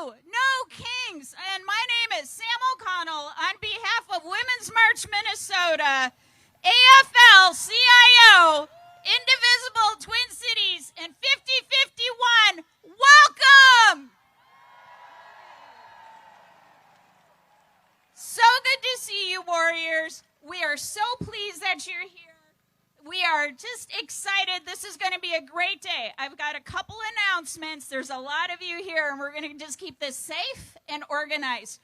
No Kings. And my name is Sam O'Connell on behalf of Women's March Minnesota, AFL-CIO, Indivisible Twin Cities, and 5051. Welcome! So good to see you, Warriors. We are so pleased that you're here. We are just excited. This is going to be a great day. I've got a couple announcements. There's a lot of you here, and we're going to just keep this safe and organized.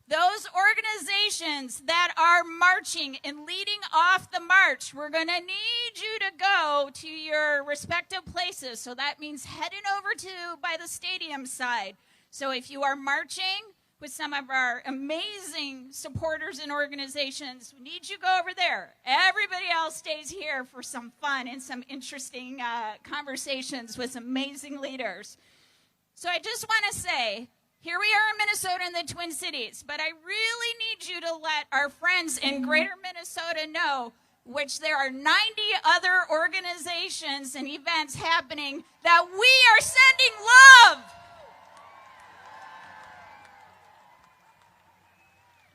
Those organizations that are marching and leading off the march, we're going to need you to go to your respective places. So that means heading over to by the stadium side. So if you are marching with some of our amazing supporters and organizations, we need you to go over there. Everybody else stays here for some fun and some interesting conversations with some amazing leaders. So I just want to say, here we are in Minnesota in the Twin Cities, but I really need you to let our friends in Greater Minnesota know, which there are 90 other organizations and events happening, that we are sending love.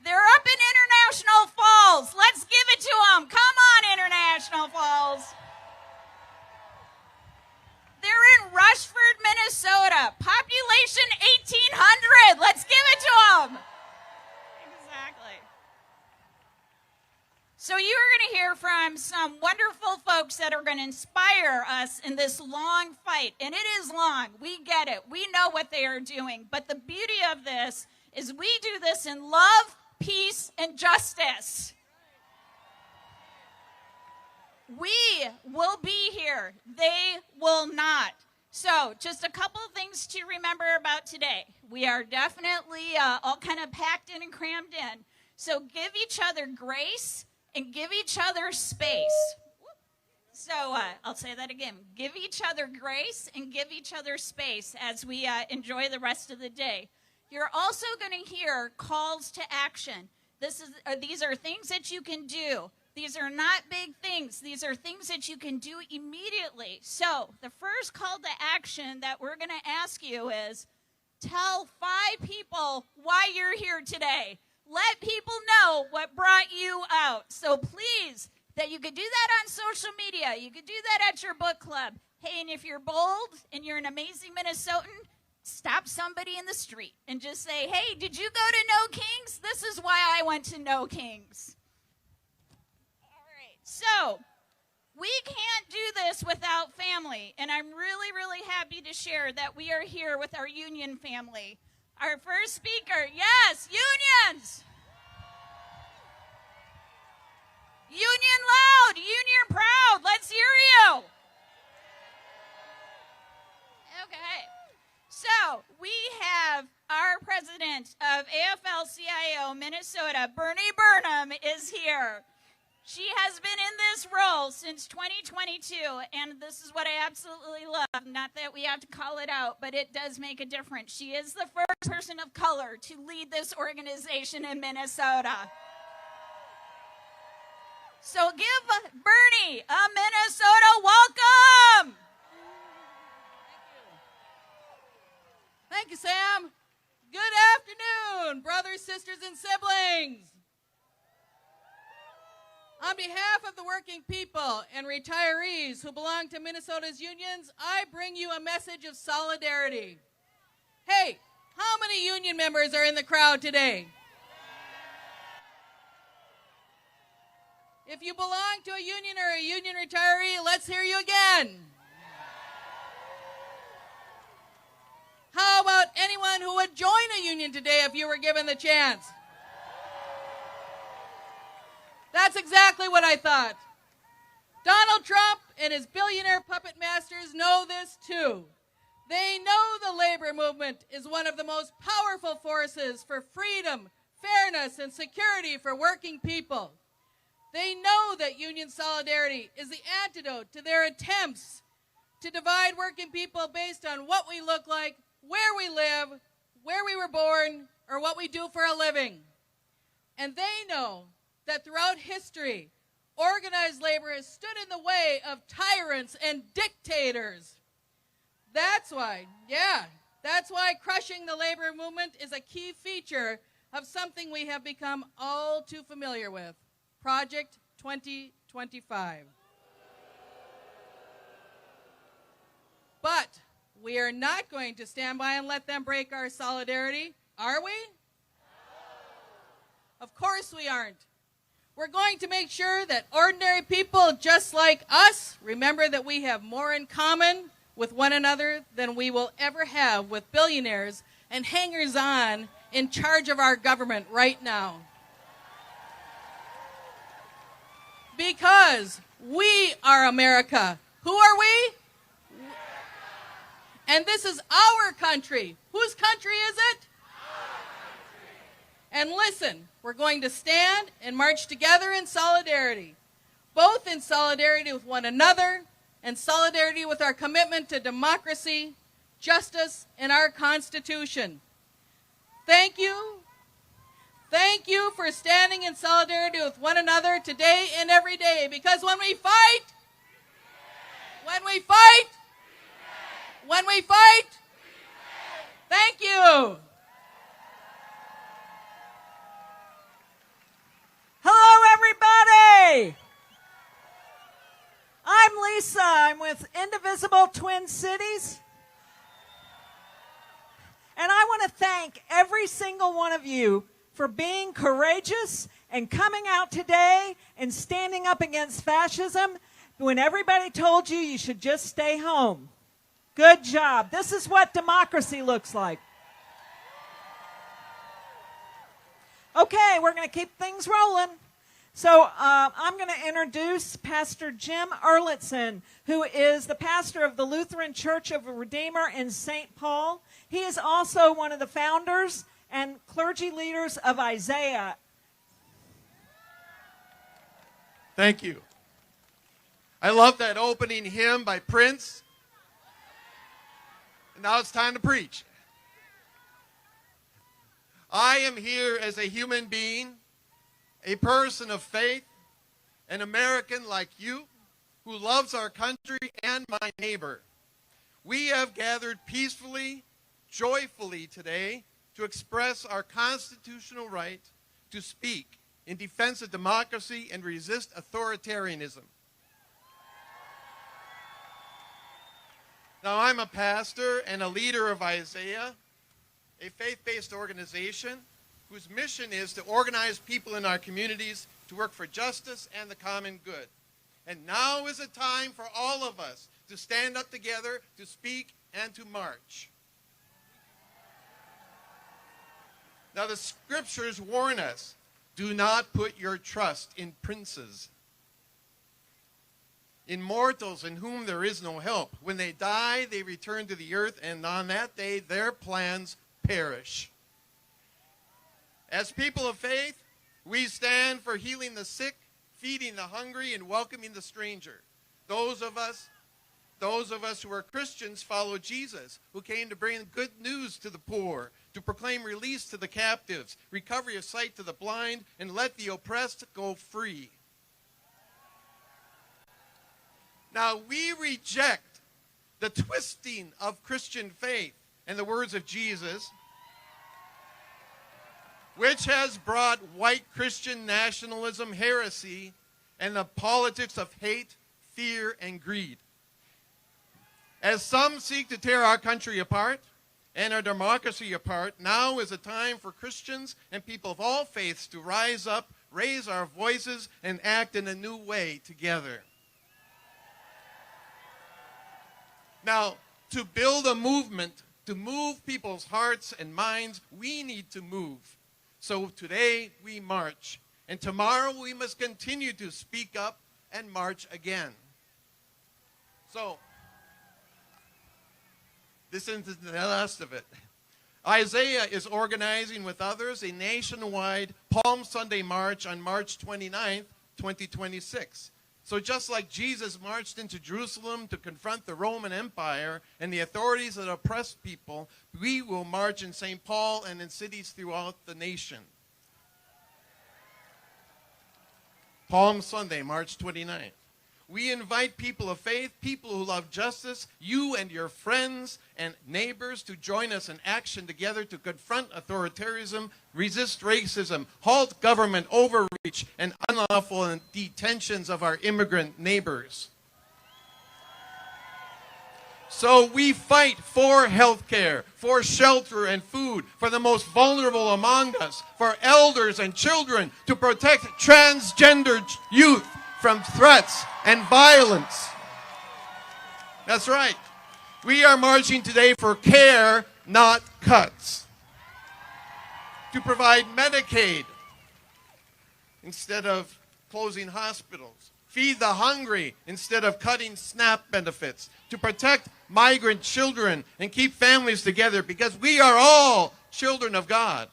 They're up in International Falls. Let's give it to them. Come on, International Falls. They're in Rushford, Minnesota. Population 1,800. Let's give it to them. Exactly. So you are going to hear from some wonderful folks that are going to inspire us in this long fight. And it is long. We get it. We know what they are doing. But the beauty of this is we do this in love, peace, and justice. We will be here. They will not. So just a couple of things to remember about today. We are definitely all kind of packed in and crammed in. So give each other grace and give each other space. So I'll say that again. Give each other grace and give each other space as we enjoy the rest of the day. You're also going to hear calls to action. These are things that you can do. These are not big things. These are things that you can do immediately. So the first call to action that we're going to ask you is, tell 5 people why you're here today. Let people know what brought you out. So please, that you could do that on social media. You could do that at your book club. Hey, and if you're bold and you're an amazing Minnesotan, stop somebody in the street and just say, hey, did you go to No Kings? This is why I went to No Kings. All right, so we can't do this without family, and I'm really, really happy to share that we are here with our union family. Our first speaker, yes, unions! Union loud, union proud, let's hear you! Okay. So we have our president of AFL-CIO Minnesota, Burnham, is here. She has been in this role since 2022, and this is what I absolutely love. Not that we have to call it out, but it does make a difference. She is the first person of color to lead this organization in Minnesota. So give Bernie a Minnesota welcome. Thank you, Sam. Good afternoon, brothers, sisters, and siblings. On behalf of the working people and retirees who belong to Minnesota's unions, I bring you a message of solidarity. Hey, how many union members are in the crowd today? If you belong to a union or a union retiree, let's hear you again. How about anyone who would join a union today if you were given the chance? That's exactly what I thought. Donald Trump and his billionaire puppet masters know this too. They know the labor movement is one of the most powerful forces for freedom, fairness, and security for working people. They know that union solidarity is the antidote to their attempts to divide working people based on what we look like, where we live, where we were born, or what we do for a living. And they know that throughout history, organized labor has stood in the way of tyrants and dictators. That's why, That's why crushing the labor movement is a key feature of something we have become all too familiar with, Project 2025. But we are not going to stand by and let them break our solidarity, are we? Of course we aren't. We're going to make sure that ordinary people just like us remember that we have more in common with one another than we will ever have with billionaires and hangers-on in charge of our government right now. Because we are America. Who are we? And this is our country. Whose country is it? And listen, we're going to stand and march together in solidarity, both in solidarity with one another and solidarity with our commitment to democracy, justice, and our Constitution. Thank you. Thank you for standing in solidarity with one another today and every day, because when we fight, thank you. Hello, everybody. I'm Lisa. I'm with Indivisible Twin Cities. And I want to thank every single one of you for being courageous and coming out today and standing up against fascism when everybody told you you should just stay home. Good job. This is what democracy looks like. Okay, we're going to keep things rolling. So I'm going to introduce Pastor Jim Erlandson, who is the pastor of the Lutheran Church of the Redeemer in St. Paul. He is also one of the founders and clergy leaders of Isaiah. Thank you. I love that opening hymn by Prince. And now it's time to preach. I am here as a human being, a person of faith, an American like you, who loves our country and my neighbor. We have gathered peacefully, joyfully today to express our constitutional right to speak in defense of democracy and resist authoritarianism. Now, I'm a pastor and a leader of Isaiah, a faith-based organization whose mission is to organize people in our communities to work for justice and the common good. And now is a time for all of us to stand up together, to speak, and to march. Now, the scriptures warn us, do not put your trust in princes, in mortals in whom there is no help. When they die, they return to the earth, and on that day, their plans perish. As people of faith, we stand for healing the sick, feeding the hungry, and welcoming the stranger. Those of us who are Christians follow Jesus, who came to bring good news to the poor, to proclaim release to the captives, recovery of sight to the blind, and let the oppressed go free. Now, we reject the twisting of Christian faith and the words of Jesus, which has brought white Christian nationalism, heresy, and the politics of hate, fear, and greed. As some seek to tear our country apart and our democracy apart, now is a time for Christians and people of all faiths to rise up, raise our voices, and act in a new way together. Now, to build a movement, to move people's hearts and minds, we need to move. So today we march, and tomorrow we must continue to speak up and march again. So, this isn't the last of it. Isaiah is organizing with others a nationwide Palm Sunday March on March 29th, 2026. So just like Jesus marched into Jerusalem to confront the Roman Empire and the authorities that oppressed people, we will march in St. Paul and in cities throughout the nation. Palm Sunday, March 29th. we invite people of faith, people who love justice, you and your friends and neighbors to join us in action together to confront authoritarianism, resist racism, halt government overreach, and unlawful detentions of our immigrant neighbors. So we fight for health care, for shelter and food, for the most vulnerable among us, for elders and children, to protect transgender youth from threats and violence. That's right. We are marching today for care, not cuts. To provide Medicaid instead of closing hospitals. Feed the hungry instead of cutting SNAP benefits. To protect migrant children and keep families together, because we are all children of God.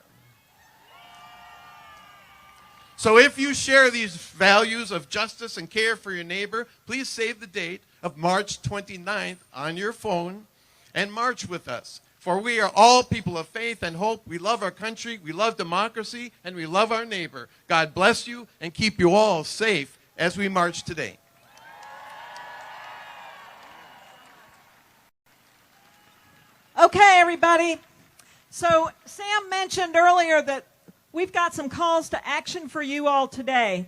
So if you share these values of justice and care for your neighbor, please save the date of March 29th on your phone and march with us. For we are all people of faith and hope. We love our country, we love democracy, and we love our neighbor. God bless you and keep you all safe as we march today. Okay, everybody. So Sam mentioned earlier that we've got some calls to action for you all today.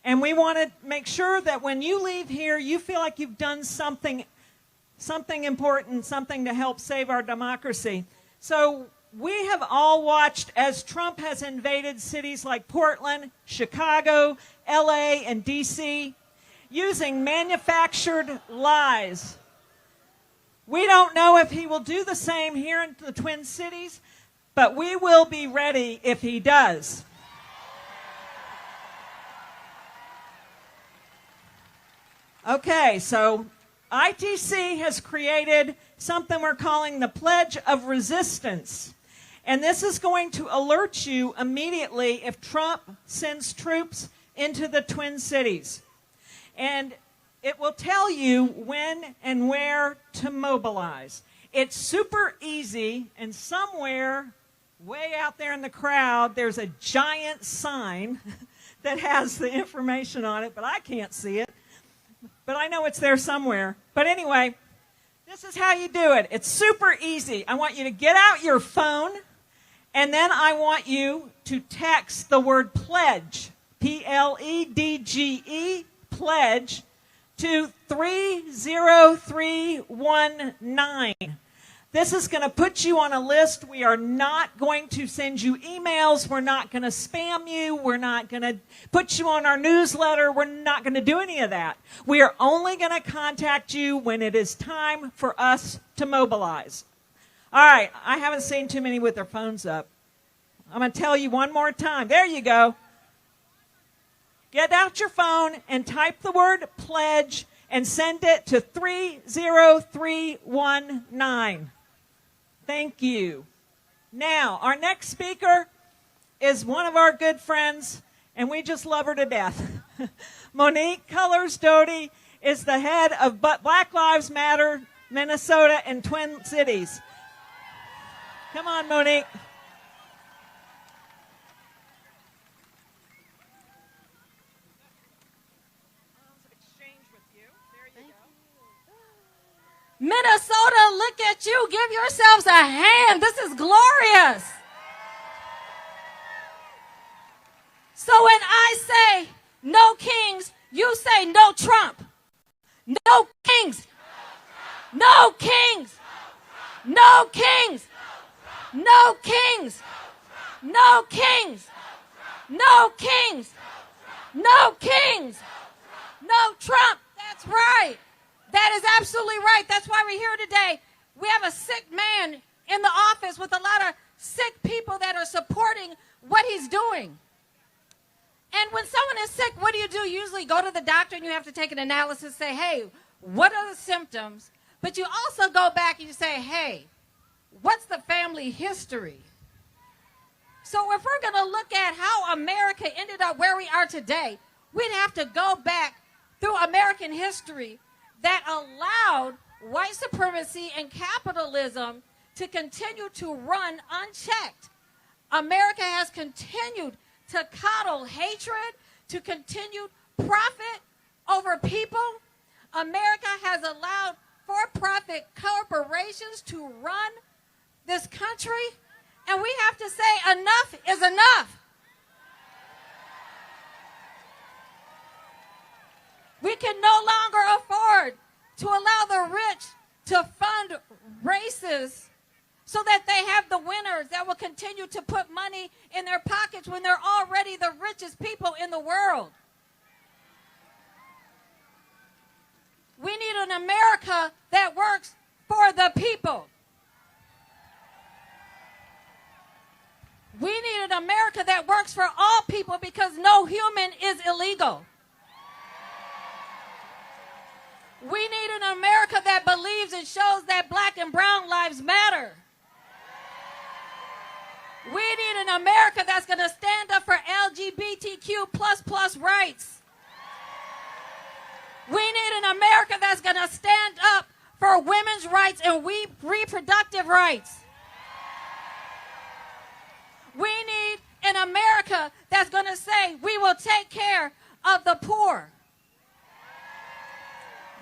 And we want to make sure that when you leave here, you feel like you've done something important, something to help save our democracy. So we have all watched as Trump has invaded cities like Portland, Chicago, LA, and DC using manufactured lies. We don't know if he will do the same here in the Twin Cities, but we will be ready if he does. Okay, so ITC has created something we're calling the Pledge of Resistance. And this is going to alert you immediately if Trump sends troops into the Twin Cities. And it will tell you when and where to mobilize. It's super easy, and somewhere way out there in the crowd, there's a giant sign that has the information on it, but I can't see it. But I know it's there somewhere. But anyway, this is how you do it. It's super easy. I want you to get out your phone, and then I want you to text the word pledge, P-L-E-D-G-E, pledge, to 30319. This is going to put you on a list. We are not going to send you emails. We're not going to spam you. We're not going to put you on our newsletter. We're not going to do any of that. We are only going to contact you when it is time for us to mobilize. All right, I haven't seen too many with their phones up. I'm going to tell you one more time. There you go. Get out your phone and type the word pledge and send it to 30319. Thank you. Now, our next speaker is one of our good friends, and we just love her to death. Mon'nique Colors-Dodie is the head of Black Lives Matter, Minnesota, and Twin Cities. Come on, Mon'nique. Minnesota, look at you. Give yourselves a hand. This is glorious. So when I say no kings, you say no Trump. No kings. No kings. No kings. No kings. No kings. No kings. No kings. No Trump. That's right. That is absolutely right. That's why we're here today. We have a sick man in the office with a lot of sick people that are supporting what he's doing. And when someone is sick, what do? You usually go to the doctor and you have to take an analysis, say, hey, what are the symptoms? But you also go back and you say, hey, what's the family history? So if we're going to look at how America ended up where we are today, we'd have to go back through American history that allowed white supremacy and capitalism to continue to run unchecked. America has continued to coddle hatred, to continue profit over people. America has allowed for-profit corporations to run this country, and we have to say enough is enough. We can no longer afford to allow the rich to fund races so that they have the winners that will continue to put money in their pockets when they're already the richest people in the world. We need an America that works for the people. We need an America that works for all people because no human is illegal. We need an America that believes and shows that black and brown lives matter. We need an America that's going to stand up for LGBTQ++ rights. We need an America that's going to stand up for women's rights and reproductive rights. We need an America that's going to say we will take care of the poor.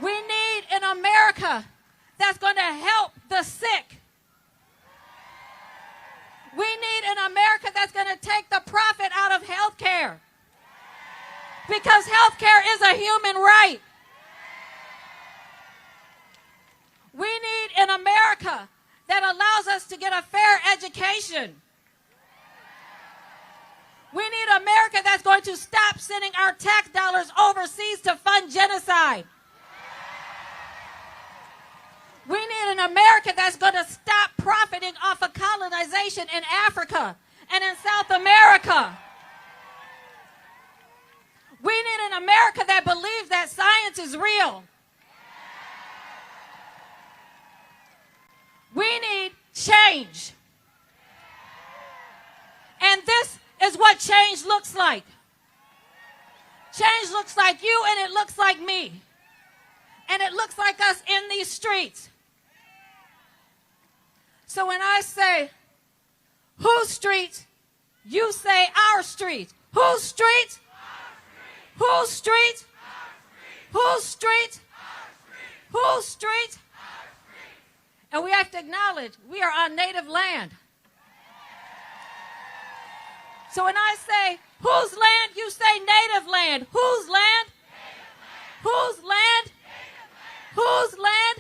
We need an America that's going to help the sick. We need an America that's going to take the profit out of health care. Because health care is a human right. We need an America that allows us to get a fair education. We need an America that's going to stop sending our tax dollars overseas to fund genocide. We need an America that's going to stop profiting off of colonization in Africa and in South America. We need an America that believes that science is real. We need change. And this is what change looks like. Change looks like you and it looks like me. And it looks like us in these streets. So when I say, whose streets? You say our streets. Whose streets? Whose streets? Whose streets? Whose streets? And we have to acknowledge we are on native land. So when I say, whose land? You say native land. Whose land? Whose land? Whose land?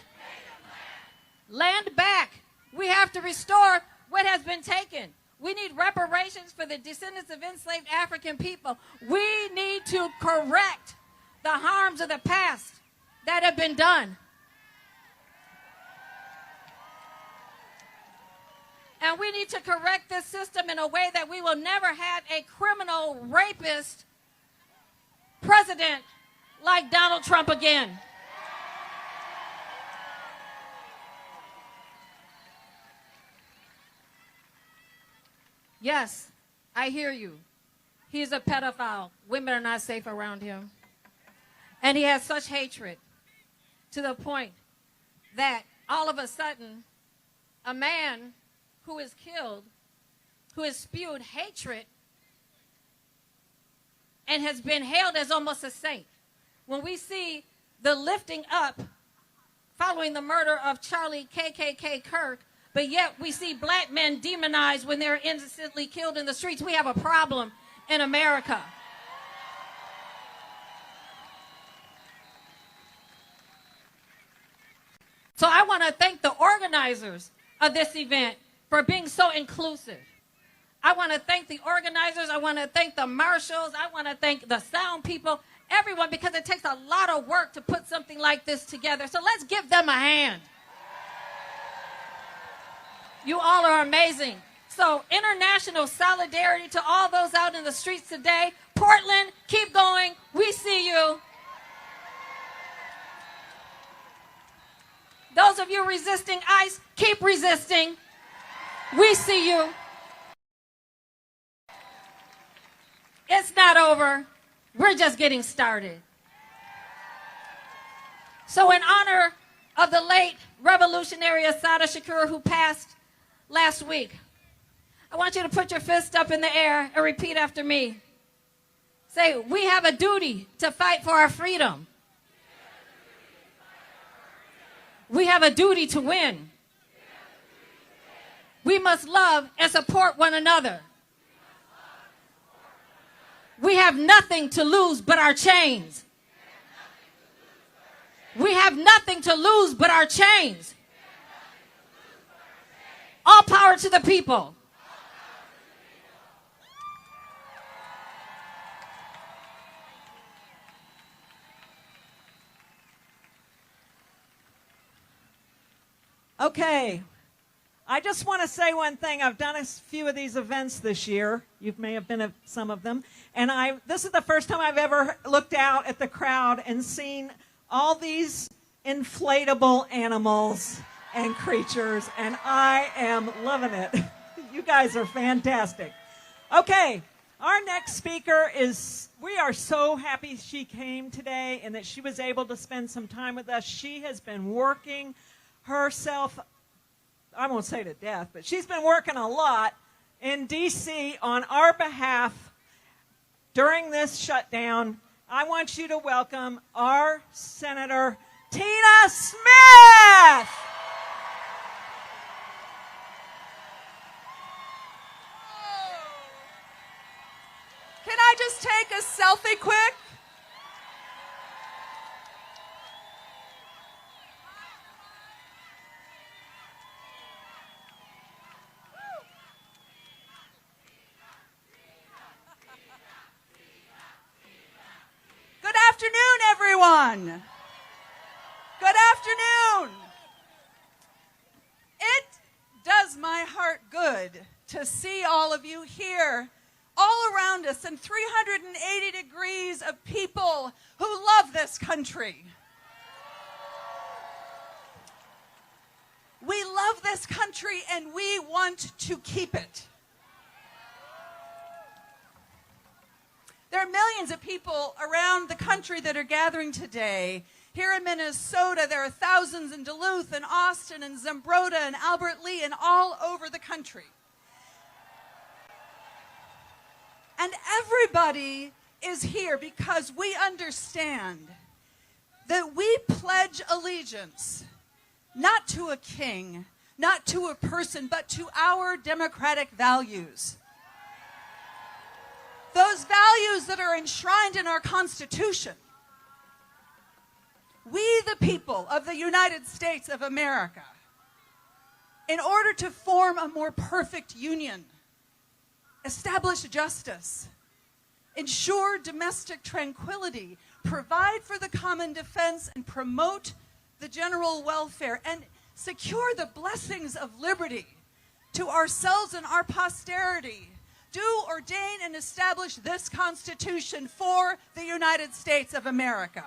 Land back. We have to restore what has been taken. We need reparations for the descendants of enslaved African people. We need to correct the harms of the past that have been done. And we need to correct this system in a way that we will never have a criminal rapist president like Donald Trump again. Yes, I hear you. He's a pedophile. Women are not safe around him. And he has such hatred to the point that all of a sudden, a man who is killed, who has spewed hatred and has been hailed as almost a saint. When we see the lifting up following the murder of Charlie KKK Kirk, but yet we see black men demonized when they're innocently killed in the streets, we have a problem in America. So I want to thank the organizers of this event for being so inclusive. I want to thank the organizers. I want to thank the marshals. I want to thank the sound people, everyone, because it takes a lot of work to put something like this together. So let's give them a hand. You all are amazing. So international solidarity to all those out in the streets today. Portland, keep going. We see you. Those of you resisting ICE, keep resisting. We see you. It's not over. We're just getting started. So in honor of the late revolutionary Assata Shakur, who passed last week, I want you to put your fist up in the air and repeat after me. Say, we have a duty to fight for our freedom. We have a duty to win. We must love and support one another. We have nothing to lose but our chains. We have nothing to lose but our chains. All power to the people. Okay, I just want to say one thing. I've done a few of these events this year. You may have been at some of them. And this is the first time I've ever looked out at the crowd and seen all these inflatable animals and creatures, and I am loving it. You guys are fantastic. Okay, our next speaker we are so happy she came today and that she was able to spend some time with us. She has been working herself, I won't say to death, but she's been working a lot in D.C. on our behalf during this shutdown. I want you to welcome our Senator Tina Smith. Can I just take a selfie quick? Good afternoon, everyone. Good afternoon. It does my heart good to see all of you here, all around us, and 380 degrees of people who love this country. We love this country and we want to keep it. There are millions of people around the country that are gathering today. Here in Minnesota, there are thousands in Duluth and Austin and Zumbrota and Albert Lea and all over the country. And everybody is here because we understand that we pledge allegiance not to a king, not to a person, but to our democratic values. Those values that are enshrined in our Constitution. We, the people of the United States of America, in order to form a more perfect union, establish justice, ensure domestic tranquility, provide for the common defense, and promote the general welfare, and secure the blessings of liberty to ourselves and our posterity, do ordain and establish this Constitution for the United States of America.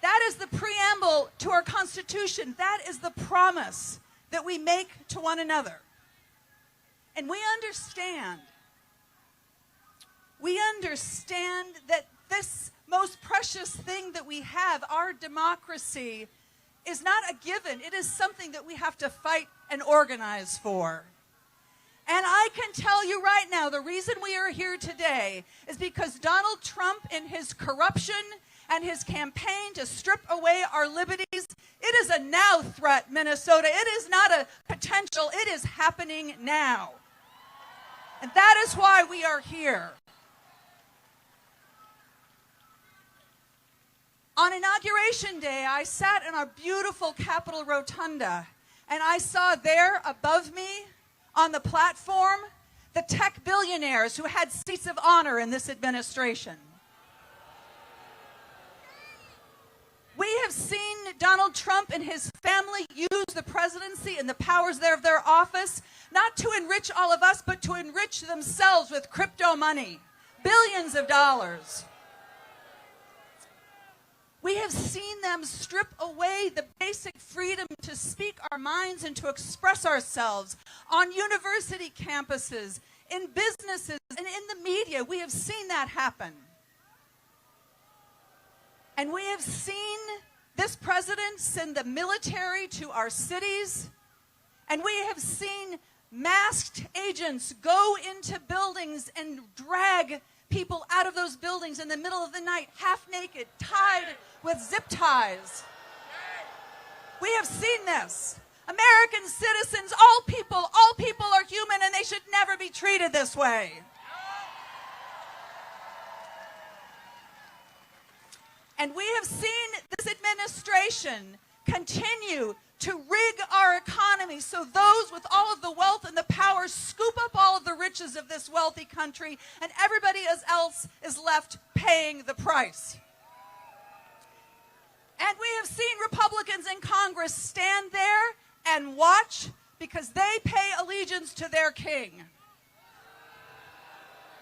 That is the preamble to our Constitution. That is the promise that we make to one another. And we understand that this most precious thing that we have, our democracy, is not a given. It is something that we have to fight and organize for. And I can tell you right now, the reason we are here today is because Donald Trump, in his corruption and his campaign to strip away our liberties, it is a now threat, Minnesota. It is not a potential. It is happening now. And that is why we are here. On Inauguration Day, I sat in our beautiful Capitol Rotunda, and I saw there above me on the platform the tech billionaires who had seats of honor in this administration. We have seen Donald Trump and his family use the presidency and the powers there of their office not to enrich all of us, but to enrich themselves with crypto money, billions of dollars. We have seen them strip away the basic freedom to speak our minds and to express ourselves on university campuses, in businesses, and in the media. We have seen that happen. And we have seen this president send the military to our cities. And we have seen masked agents go into buildings and drag people out of those buildings in the middle of the night, half naked, tied with zip ties. We have seen this. American citizens, all people are human, and they should never be treated this way. And we have seen this administration continue to rig our economy so those with all of the wealth and the power scoop up all of the riches of this wealthy country, and everybody else is left paying the price. And we have seen Republicans in Congress stand there and watch because they pay allegiance to their king.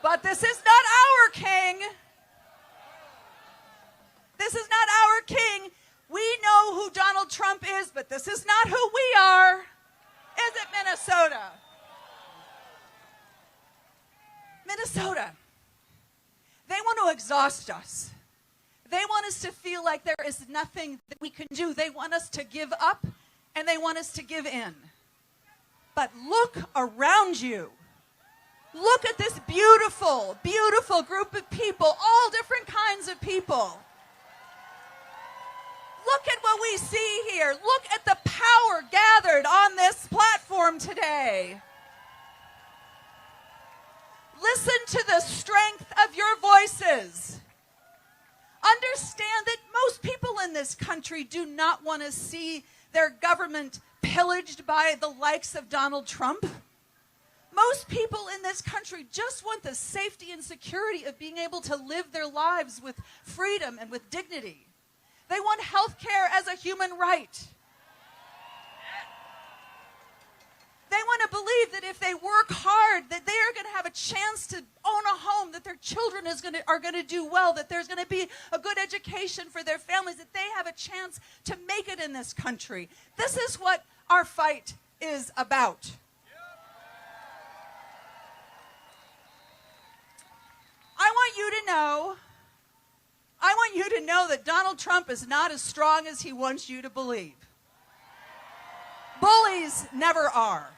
But this is not our king. This is not our king. We know who Donald Trump is, but this is not who we are. Is it Minnesota? Minnesota. They want to exhaust us. They want us to feel like there is nothing that we can do. They want us to give up, and they want us to give in. But look around you. Look at this beautiful, beautiful group of people, all different kinds of people. Look at what we see here. Look at the power gathered on this platform today. Listen to the strength of your voices. Understand that most people in this country do not want to see their government pillaged by the likes of Donald Trump. Most people in this country just want the safety and security of being able to live their lives with freedom and with dignity. They want health care as a human right. They want to believe that if they work hard, that they are going to have a chance to own a home, that their children are going to do well, that there's going to be a good education for their families, that they have a chance to make it in this country. This is what our fight is about. I want you to know that Donald Trump is not as strong as he wants you to believe. Bullies never are.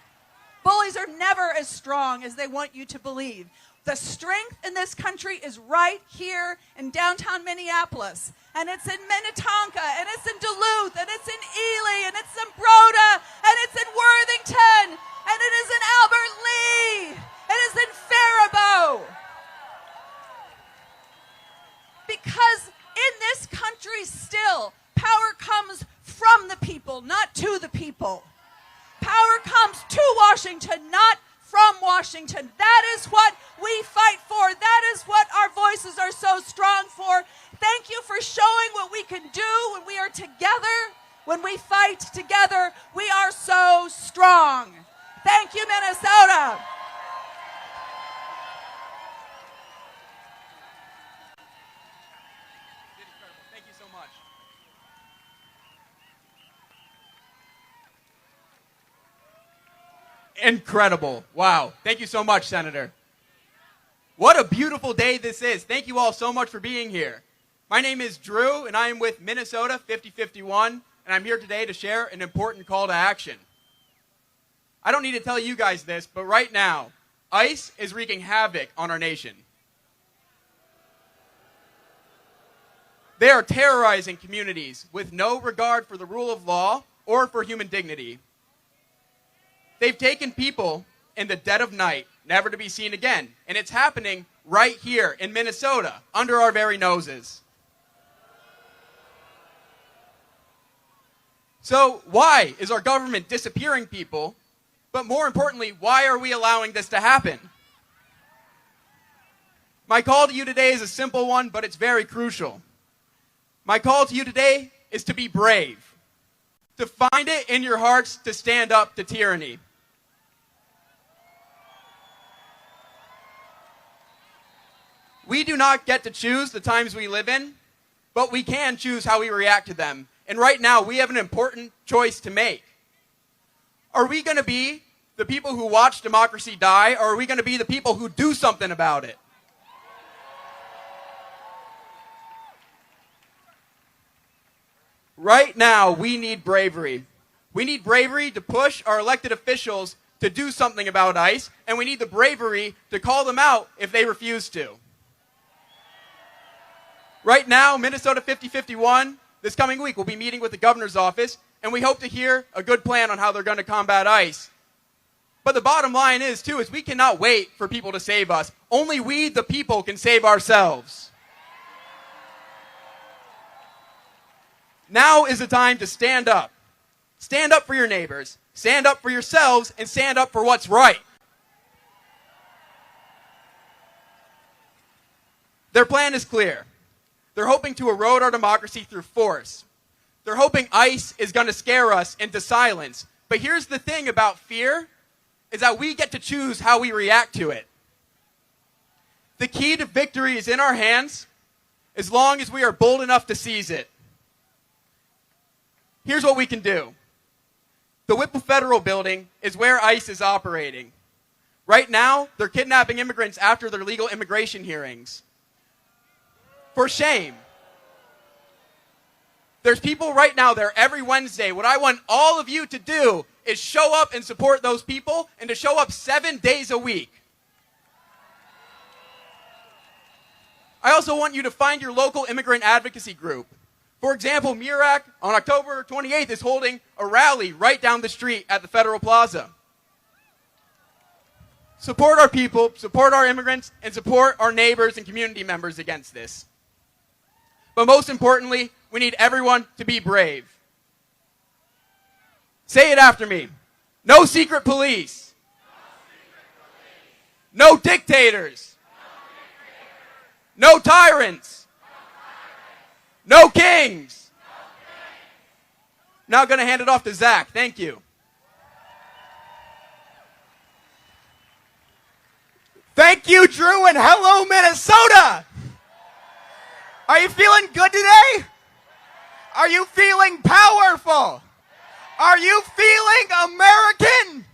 Bullies are never as strong as they want you to believe. The strength in this country is right here in downtown Minneapolis, and it's in Minnetonka, and it's in Duluth, and it's in Ely, and it's in Broda, and it's in Worthington, and it is in Albert Lea, it is in Faribault. Because in this country still, power comes from the people, not to the people. Power comes to Washington, not from Washington. That is what we fight for. That is what our voices are so strong for. Thank you for showing what we can do when we are together. When we fight together, we are so strong. Thank you, Minnesota. Thank you so much. Incredible. Wow. Thank you so much, Senator. What a beautiful day this is. Thank you all so much for being here. My name is Drew, and I am with Minnesota 5051, and I'm here today to share an important call to action. I don't need to tell you guys this, but right now, ICE is wreaking havoc on our nation. They are terrorizing communities with no regard for the rule of law or for human dignity. They've taken people in the dead of night, never to be seen again. And it's happening right here in Minnesota, under our very noses. So why is our government disappearing people? But more importantly, why are we allowing this to happen? My call to you today is a simple one, but it's very crucial. My call to you today is to be brave, to find it in your hearts to stand up to tyranny. We do not get to choose the times we live in, but we can choose how we react to them. And right now, we have an important choice to make. Are we going to be the people who watch democracy die, or are we going to be the people who do something about it? Right now, we need bravery. We need bravery to push our elected officials to do something about ICE, and we need the bravery to call them out if they refuse to. Right now, Minnesota 5051, this coming week, will be meeting with the governor's office, and we hope to hear a good plan on how they're going to combat ICE. But the bottom line is we cannot wait for people to save us. Only we, the people, can save ourselves. Now is the time to stand up. Stand up for your neighbors, stand up for yourselves, and stand up for what's right. Their plan is clear. They're hoping to erode our democracy through force. They're hoping ICE is going to scare us into silence. But here's the thing about fear, is that we get to choose how we react to it. The key to victory is in our hands, as long as we are bold enough to seize it. Here's what we can do. The Whipple Federal Building is where ICE is operating. Right now, they're kidnapping immigrants after their legal immigration hearings. For shame. There's people right now there every Wednesday. What I want all of you to do is show up and support those people, and to show up 7 days a week. I also want you to find your local immigrant advocacy group. For example, MIRAC on October 28th is holding a rally right down the street at the Federal Plaza. Support our people, support our immigrants, and support our neighbors and community members against this. But most importantly, we need everyone to be brave. Say it after me. No secret police. No dictators. No tyrants. No kings. Now I'm going to hand it off to Zach. Thank you. Thank you, Drew, and hello, Minnesota! Are you feeling good today? Are you feeling powerful? Are you feeling American?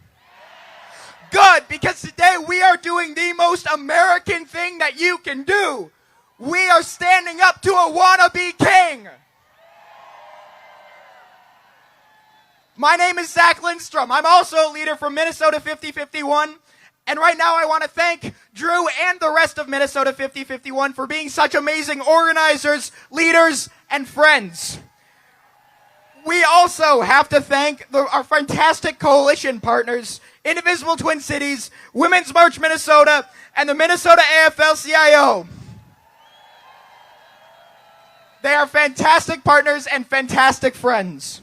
Good, because today we are doing the most American thing that you can do. We are standing up to a wannabe king. My name is Zach Lindström. I'm also a leader from Minnesota 5051. And right now I want to thank Drew and the rest of Minnesota 5051 for being such amazing organizers, leaders, and friends. We also have to thank our fantastic coalition partners, Indivisible Twin Cities, Women's March Minnesota, and the Minnesota AFL-CIO. They are fantastic partners and fantastic friends.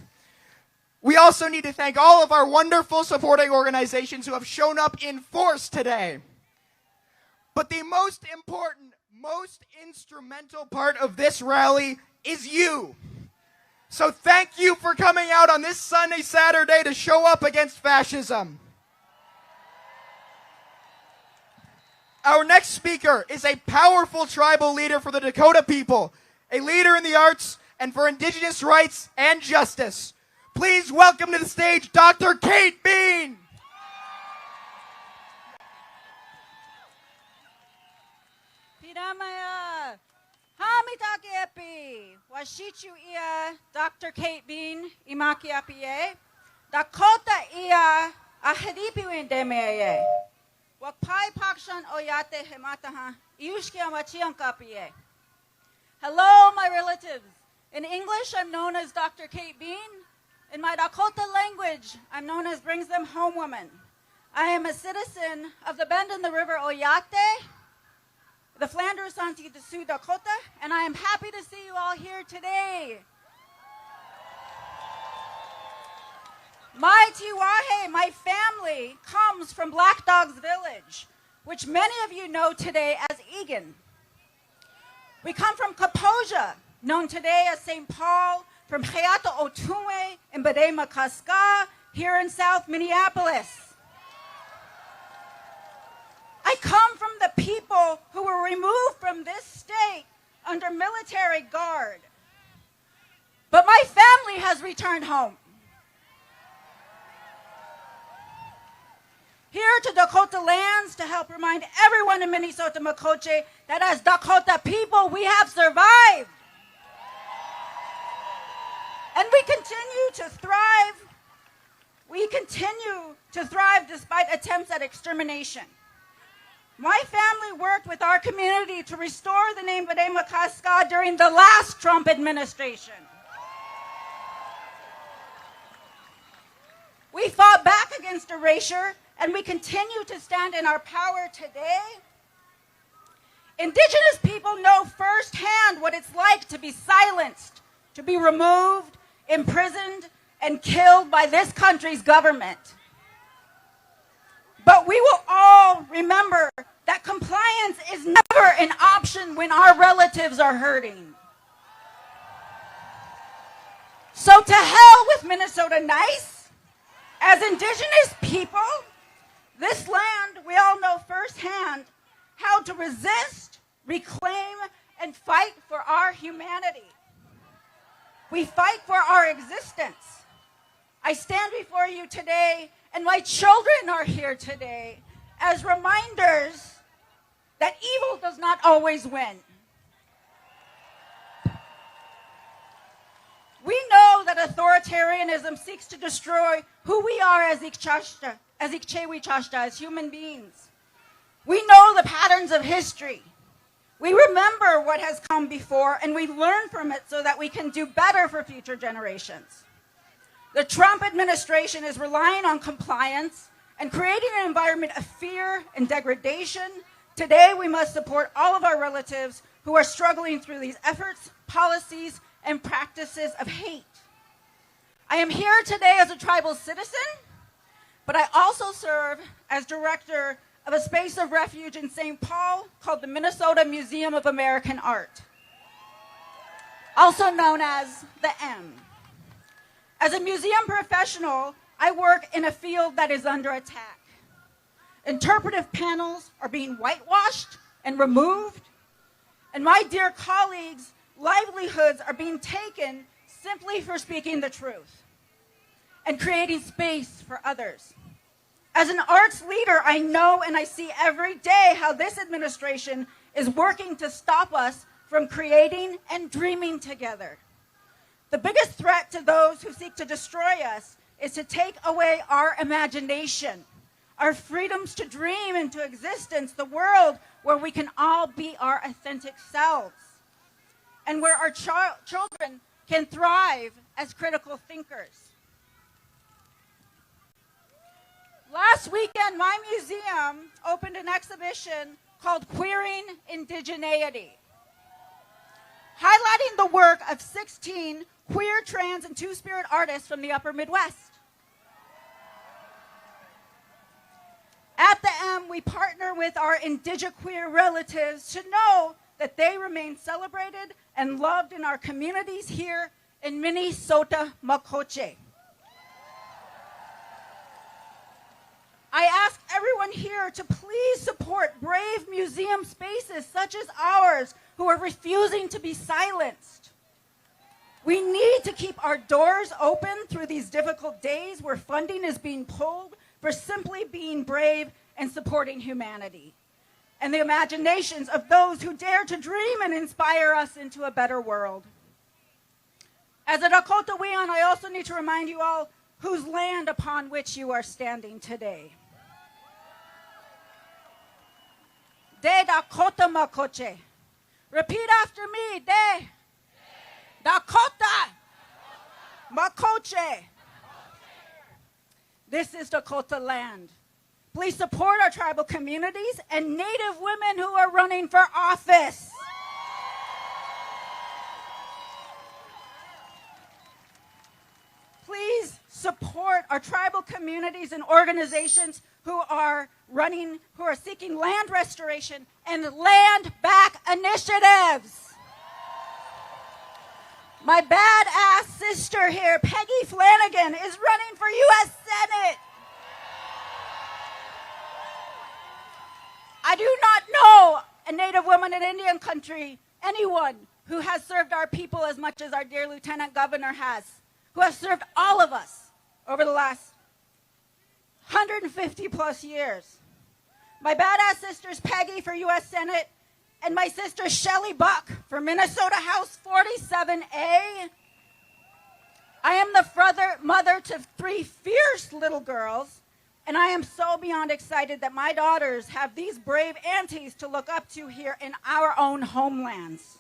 We also need to thank all of our wonderful supporting organizations who have shown up in force today. But the most important, most instrumental part of this rally is you. So thank you for coming out on this Sunday, Saturday to show up against fascism. Our next speaker is a powerful tribal leader for the Dakota people, a leader in the arts and for indigenous rights and justice. Please welcome to the stage Dr. Kate Bean. Piramaya, hamitaki epi, washichu ia Dr. Kate Bean, imaki apie, Dakota ia ahedipi wendemeye, wakpai pakshan oyate hemataha, iushki amachian kapie. Hello, my relatives. In English, I'm known as Dr. Kate Bean. In my Dakota language, I'm known as Brings Them Home Woman. I am a citizen of the Bend in the River Oyate, the Flanders Santi de Sioux Dakota, and I am happy to see you all here today. My Tiwahe, my family, comes from Black Dogs Village, which many of you know today as Egan. We come from Kaposia, known today as St. Paul, from Hayato Otume and Badema Kaska, here in South Minneapolis. I come from the people who were removed from this state under military guard. But my family has returned home. Here to Dakota lands to help remind everyone in Minnesota Makoche that as Dakota people, we have survived. And we continue to thrive. We continue to thrive despite attempts at extermination. My family worked with our community to restore the name Makaska during the last Trump administration. We fought back against erasure, and we continue to stand in our power today. Indigenous people know firsthand what it's like to be silenced, to be removed, imprisoned, and killed by this country's government. But we will all remember that compliance is never an option when our relatives are hurting. So to hell with Minnesota Nice. As Indigenous people, this land, we all know firsthand how to resist, reclaim, and fight for our humanity. We fight for our existence. I stand before you today, and my children are here today as reminders that evil does not always win. We know that authoritarianism seeks to destroy who we are as Ikchashta, as human beings. We know the patterns of history. We remember what has come before, and we learn from it so that we can do better for future generations. The Trump administration is relying on compliance and creating an environment of fear and degradation. Today, we must support all of our relatives who are struggling through these efforts, policies, and practices of hate. I am here today as a tribal citizen, but I also serve as director of a space of refuge in St. Paul called the Minnesota Museum of American Art, also known as the M. As a museum professional, I work in a field that is under attack. Interpretive panels are being whitewashed and removed, and my dear colleagues' livelihoods are being taken simply for speaking the truth and creating space for others. As an arts leader, I know and I see every day how this administration is working to stop us from creating and dreaming together. The biggest threat to those who seek to destroy us is to take away our imagination, our freedoms to dream into existence, the world where we can all be our authentic selves, and where our children can thrive as critical thinkers. Last weekend, my museum opened an exhibition called Queering Indigeneity, highlighting the work of 16 queer, trans, and two-spirit artists from the upper Midwest. At the M, we partner with our indigiqueer relatives to know that they remain celebrated and loved in our communities here in Minnesota-Makoche. I ask everyone here to please support brave museum spaces such as ours who are refusing to be silenced. We need to keep our doors open through these difficult days where funding is being pulled for simply being brave and supporting humanity and the imaginations of those who dare to dream and inspire us into a better world. As a Dakota Weon, I also need to remind you all whose land upon which you are standing today. De Dakota Makoche. Repeat after me. De Dakota Makoche. This is Dakota land. Please support our tribal communities and Native women who are running for office. Please support our tribal communities and organizations who are seeking land restoration and land back initiatives. My badass sister here, Peggy Flanagan, is running for U.S. Senate. I do not know a Native woman in Indian country, anyone who has served our people as much as our dear Lieutenant Governor has, who has served all of us over the last 150 plus years. My badass sisters, Peggy for U.S. Senate, and my sister Shelley Buck for Minnesota House 47A. I am the mother to 3 fierce little girls, And I am so beyond excited that my daughters have these brave aunties to look up to here in our own homelands.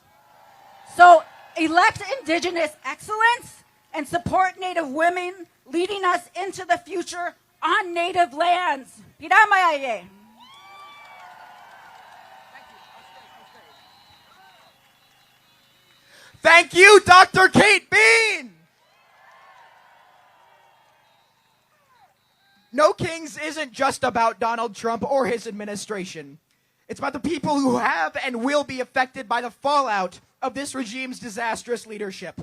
So elect Indigenous excellence and support Native women leading us into the future on Native lands. Piramayaye. Thank you, Dr. Kate Bean. No Kings isn't just about Donald Trump or his administration. It's about the people who have and will be affected by the fallout of this regime's disastrous leadership.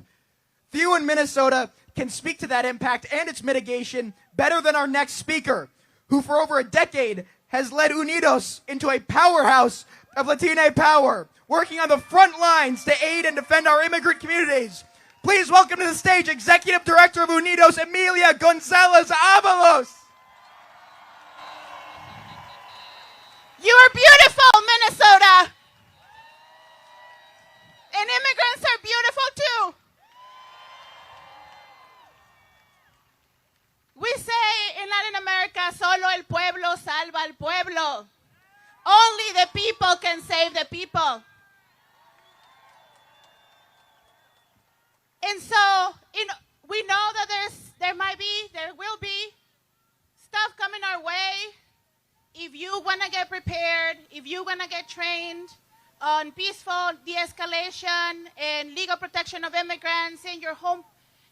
Few in Minnesota can speak to that impact and its mitigation better than our next speaker, who for over a decade has led Unidos into a powerhouse of Latina power, working on the front lines to aid and defend our immigrant communities. Please welcome to the stage Executive Director of Unidos, Amelia Gonzalez Avalos. You are beautiful, Minnesota. And immigrants are beautiful too. We say in Latin America, solo el pueblo salva al pueblo. Only the people can save the people. And so, we know that there will be stuff coming our way. If you want to get prepared, if you want to get trained on peaceful de-escalation and legal protection of immigrants in your home,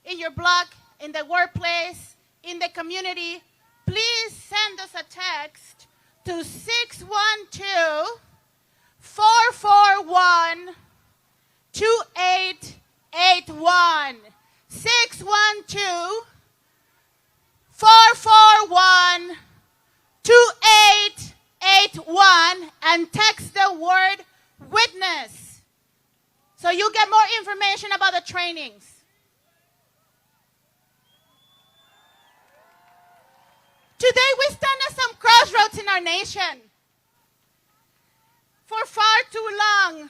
in your block, in the workplace, in the community, please send us a text to 612-441-2881. 612-441-2881 and text the word witness so you get more information about the trainings. Today we stand at some crossroads in our nation. For far too long,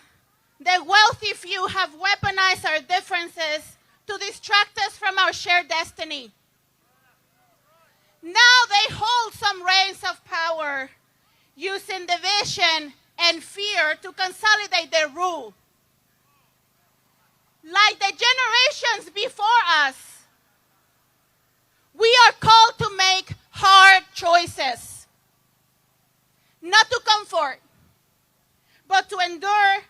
the wealthy few have weaponized our differences to distract us from our shared destiny. Now they hold some reins of power, using division and fear to consolidate their rule. Like the generations before us, we are called to make hard choices. Not to comfort, but to endure,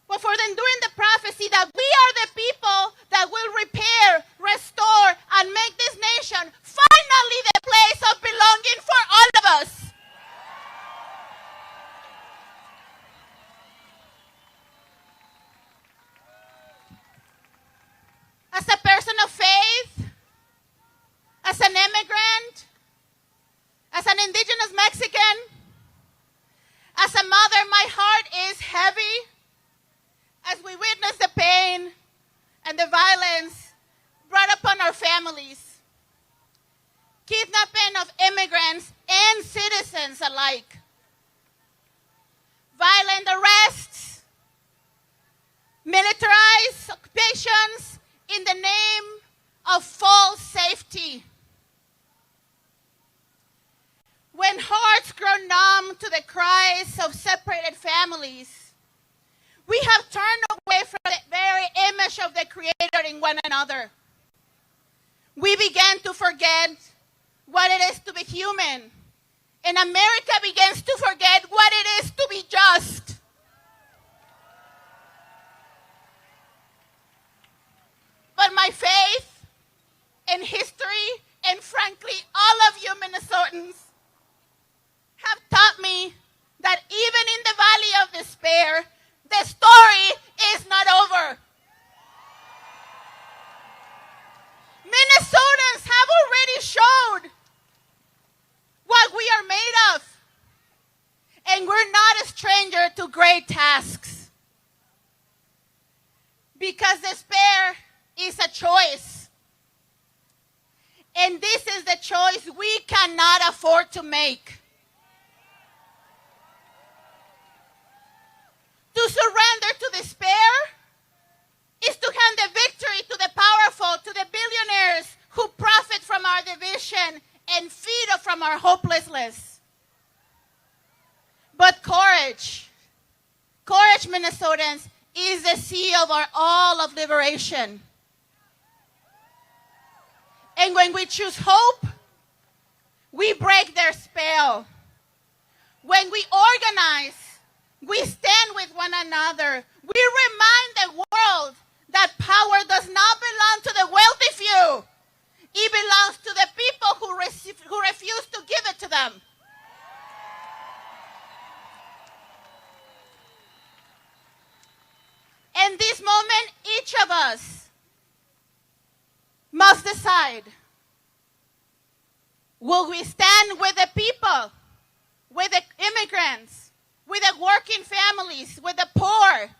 but for enduring the prophecy that we are the people that will repair, restore, and make this nation finally the place of belonging for all of us. As a person of faith, as an immigrant, as an indigenous Mexican, as a mother, my heart is heavy as we witness the pain and the violence brought upon our families. Kidnapping of immigrants and citizens alike. Violent arrests, militarized occupations in the name of false safety. When hearts grow numb to the cries of separated families, we have turned away from the very image of the Creator in one another. We began to forget what it is to be human, and America begins to forget what it is to be just. But my faith and history, and frankly, all of you Minnesotans, have taught me that even in the valley of despair, the story is not over. Minnesotans have already showed what we are made of. And we're not a stranger to great tasks. Because despair is a choice. And this is the choice we cannot afford to make. To surrender to despair is to hand the victory to the powerful, to the billionaires who profit from our division and feed from from our hopelessness. But courage, Minnesotans, is the sea of our all of liberation. And when we choose hope, we break their spell. When we organize, we stand with one another. We remind the world that power does not belong to the wealthy few. It belongs to the people who refuse to give it to them. In this moment, each of us must decide, will we stand with the people, with the immigrants, with the working families, with the poor,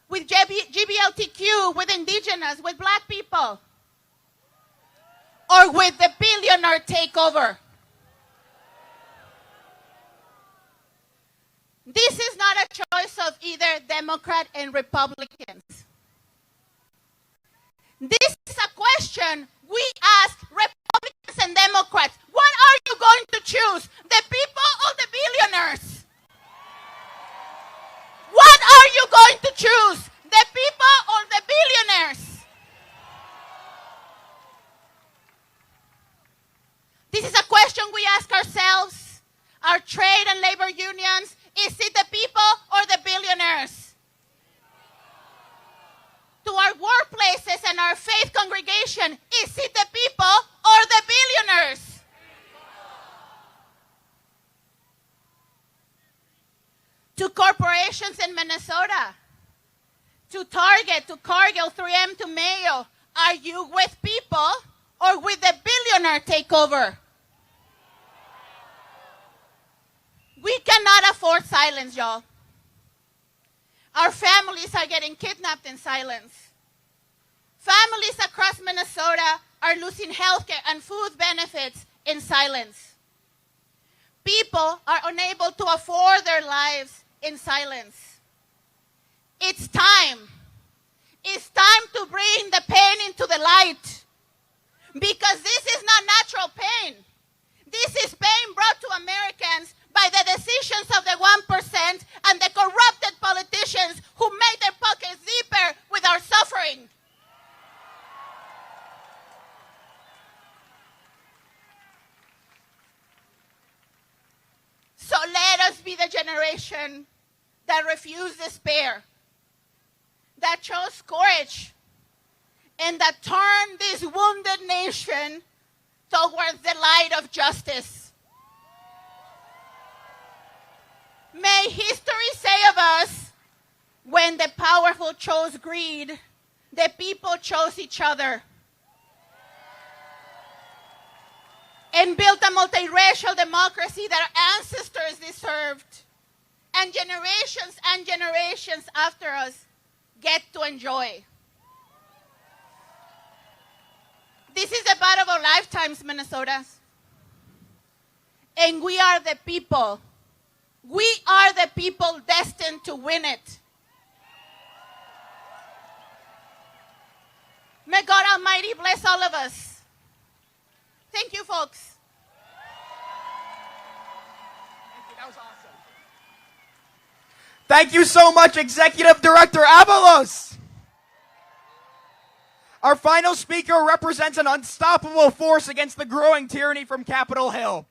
with GBLTQ, with indigenous, with black people, or with the billionaire takeover? This is not a choice of either Democrat and Republicans. This is a question we ask Republicans and Democrats. What are you going to choose, the people or the billionaires? What are you going to choose, the people or the billionaires? This is a question we ask ourselves, our trade and labor unions. Is it the people or the billionaires? To our workplaces and our faith congregation, is it the people or the billionaires? To corporations in Minnesota, to Target, to Cargill, 3M, to Mayo, are you with people or with the billionaire takeover? We cannot afford silence, y'all. Our families are getting kidnapped in silence. Families across Minnesota are losing health care and food benefits in silence. People are unable to afford their lives in silence. It's time. It's time to bring the pain into the light. Because this is not natural pain. This is pain brought to Americans by the decisions of the 1% and the corrupted politicians who made their pockets deeper with our suffering. So let us be the generation that refused despair, that chose courage, and that turned this wounded nation towards the light of justice. May history say of us, when the powerful chose greed, the people chose each other and built a multiracial democracy that our ancestors deserved, and generations after us get to enjoy. This is the battle of our lifetimes, Minnesotans. And we are the people. We are the people destined to win it. May God Almighty bless all of us. Thank you, folks. Thank you. That was awesome. Thank you so much, Executive Director Avalos. Our final speaker represents an unstoppable force against the growing tyranny from Capitol Hill.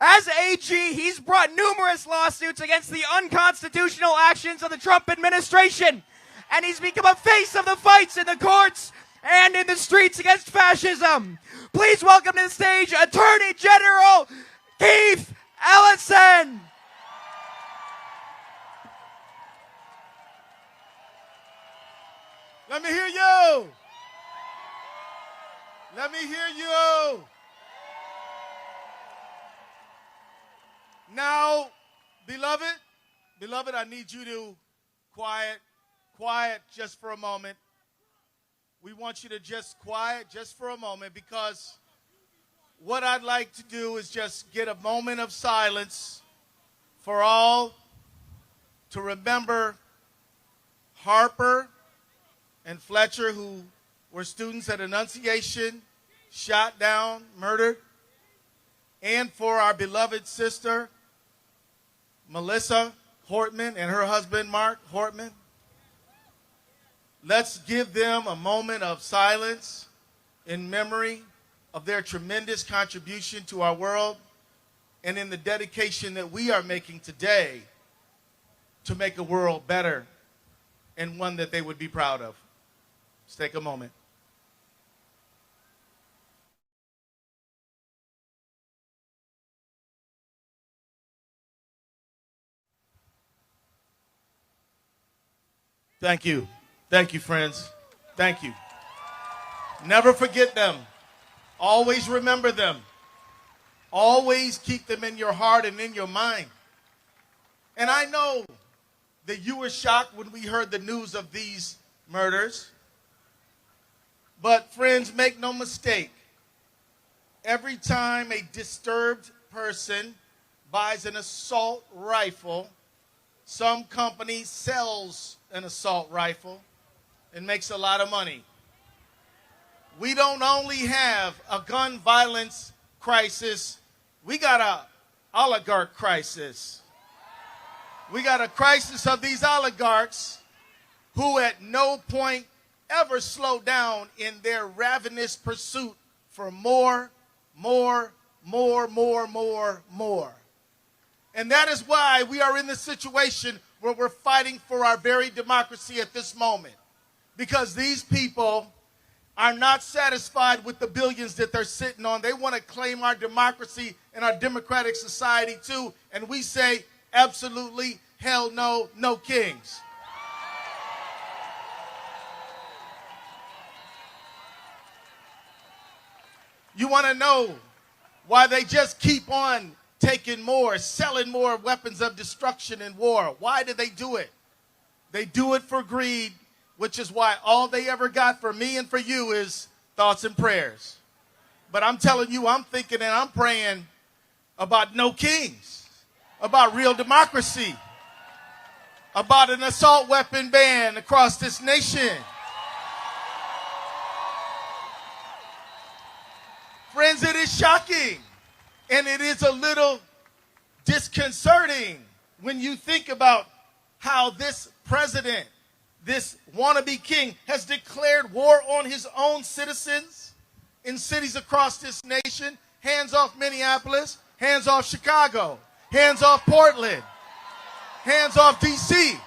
As AG, he's brought numerous lawsuits against the unconstitutional actions of the Trump administration, and he's become a face of the fights in the courts and in the streets against fascism. Please welcome to the stage Attorney General Keith Ellison. Let me hear you. Let me hear you. Now, beloved, I need you to quiet just for a moment. We want you to just quiet just for a moment, because what I'd like to do is just get a moment of silence for all to remember Harper and Fletcher, who were students at Annunciation, shot down, murdered. and for our beloved sister, Melissa Hortman, and her husband, Mark Hortman. Let's give them a moment of silence in memory of their tremendous contribution to our world and in the dedication that we are making today to make a world better and one that they would be proud of. Let's take a moment. Thank you. Thank you, friends. Thank you. Never forget them. Always remember them. Always keep them in your heart and in your mind. And I know that you were shocked when we heard the news of these murders. But friends, make no mistake. Every time a disturbed person buys an assault rifle, some company sells an assault rifle and makes a lot of money. We don't only have a gun violence crisis, we got an oligarch crisis. We got a crisis of these oligarchs who at no point ever slow down in their ravenous pursuit for more. And that is why we are in this situation where we're fighting for our very democracy at this moment. Because these people are not satisfied with the billions that they're sitting on. They want to claim our democracy and our democratic society too. And we say, absolutely, hell no, no kings. You want to know why they just keep on taking more, selling more weapons of destruction and war. Why do they do it? They do it for greed, which is why all they ever got for me and for you is thoughts and prayers. But I'm telling you, I'm thinking and I'm praying about no kings, about real democracy, about an assault weapon ban across this nation. Friends, it is shocking. And it is a little disconcerting when you think about how this president, this wannabe king, has declared war on his own citizens in cities across this nation. Hands off Minneapolis, hands off Chicago, hands off Portland, hands off D.C.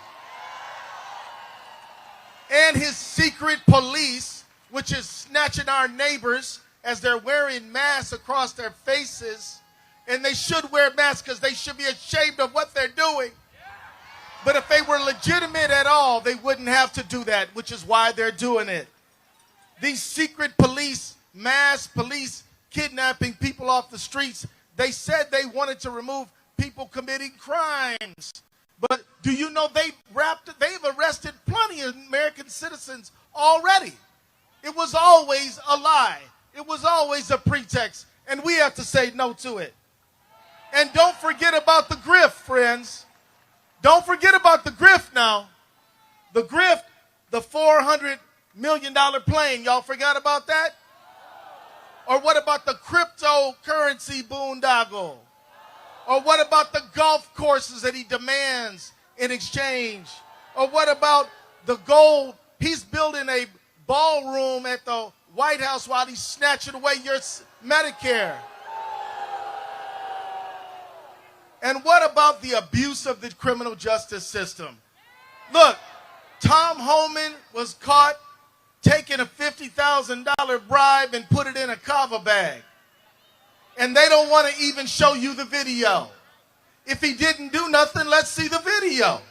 And his secret police, which is snatching our neighbors as they're wearing masks across their faces, and they should wear masks because they should be ashamed of what they're doing. But if they were legitimate at all, they wouldn't have to do that, which is why they're doing it. These secret police, mass police, kidnapping people off the streets, they said they wanted to remove people committing crimes. But do you know they've arrested plenty of American citizens already? It was always a lie. It was always a pretext, and we have to say no to it. And don't forget about the grift, friends. Don't forget about the grift now. The grift, the $400 million plane, y'all forgot about that? Or what about the cryptocurrency boondoggle? Or what about the golf courses that he demands in exchange? Or what about the gold? He's building a ballroom at the White House while he's snatching away your Medicare. And what about the abuse of the criminal justice system? Look, Tom Homan was caught taking a $50,000 bribe and put it in a kava bag. And they don't want to even show you the video. If he didn't do nothing, let's see the video.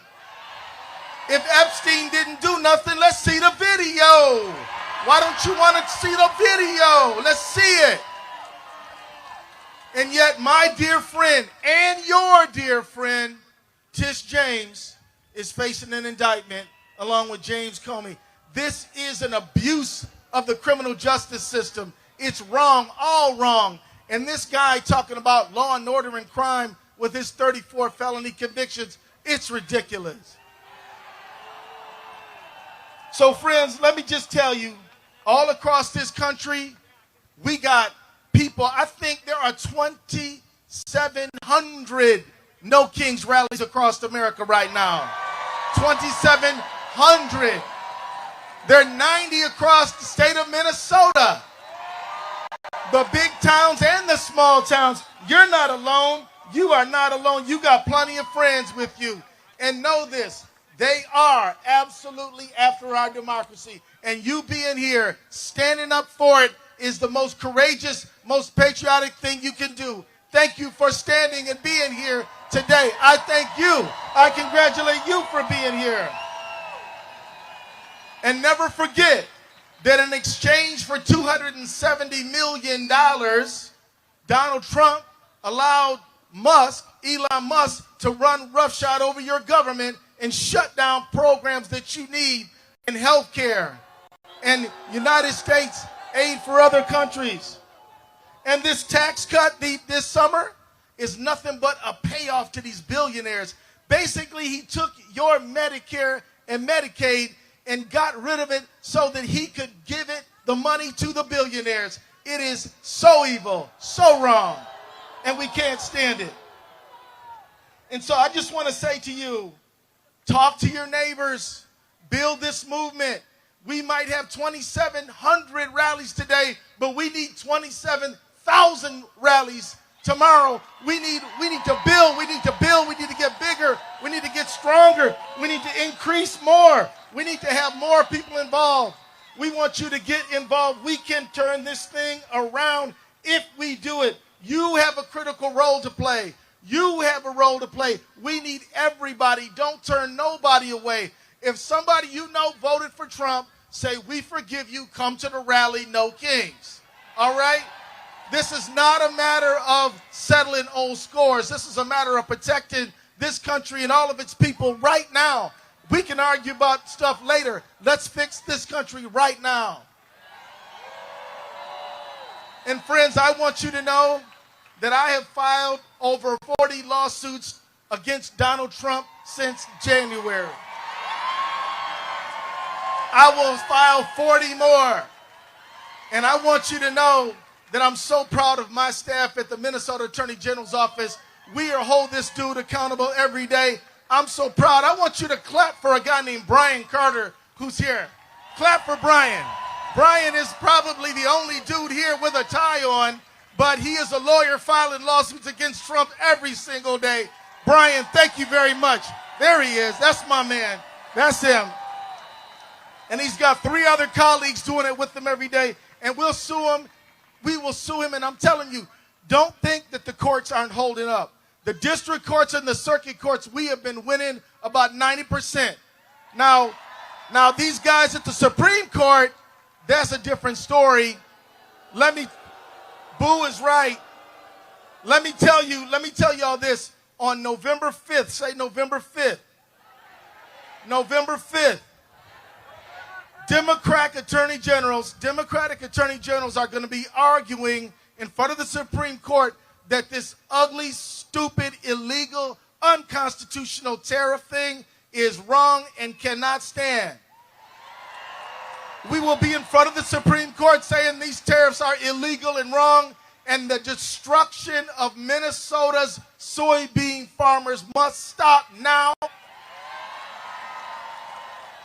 If Epstein didn't do nothing, let's see the video. Why don't you want to see the video? Let's see it. And yet my dear friend and your dear friend, Tish James, is facing an indictment along with James Comey. This is an abuse of the criminal justice system. It's wrong, all wrong. And this guy talking about law and order and crime with his 34 felony convictions, it's ridiculous. So friends, let me just tell you, all across this country, we got people people. I think there are 2,700 No Kings rallies across America right now. 2,700. There are 90 across the state of Minnesota. The big towns and the small towns. You're not alone. You are not alone. You got plenty of friends with you. And know this, they are absolutely after our democracy. And you being here, standing up for it, is the most courageous, most patriotic thing you can do. Thank you for standing and being here today. I thank you. I congratulate you for being here. And never forget that in exchange for $270 million, Donald Trump allowed Elon Musk, to run roughshod over your government and shut down programs that you need in health care and United States aid for other countries. And this tax cut this summer is nothing but a payoff to these billionaires. Basically, he took your Medicare and Medicaid and got rid of it so that he could give it the money to the billionaires. It is so evil, so wrong, and we can't stand it. And so I just want to say to you, talk to your neighbors, build this movement. We might have 2,700 rallies today, but we need 27,000 rallies tomorrow. We need to build, we need to build, we need to get bigger, we need to get stronger, we need to increase more, we need to have more people involved. We want you to get involved. We can turn this thing around if we do it. You have a critical role to play. You have a role to play. We need everybody. Don't turn nobody away. If somebody you know voted for Trump, say, we forgive you, come to the rally, No Kings. All right? This is not a matter of settling old scores. This is a matter of protecting this country and all of its people right now. We can argue about stuff later. Let's fix this country right now. And friends, I want you to know that I have filed over 40 lawsuits against Donald Trump since January. I will file 40 more. And I want you to know that I'm so proud of my staff at the Minnesota Attorney General's office. We hold this dude accountable every day. I'm so proud. I want you to clap for a guy named Brian Carter who's here. Clap for Brian. Brian is probably the only dude here with a tie on, but he is a lawyer filing lawsuits against Trump every single day. Brian, thank you very much. There he is. That's my man. That's him. And he's got 3 other colleagues doing it with him every day. And we'll sue him. We will sue him. And I'm telling you, don't think that the courts aren't holding up. The district courts and the circuit courts, we have been winning about 90%. Now these guys at the Supreme Court, that's a different story. Boo is right. Let me tell you all this. On November 5th, say November 5th. November 5th. Democratic attorney generals are going to be arguing in front of the Supreme Court that this ugly, stupid, illegal, unconstitutional tariff thing is wrong and cannot stand. We will be in front of the Supreme Court saying these tariffs are illegal and wrong, and the destruction of Minnesota's soybean farmers must stop now.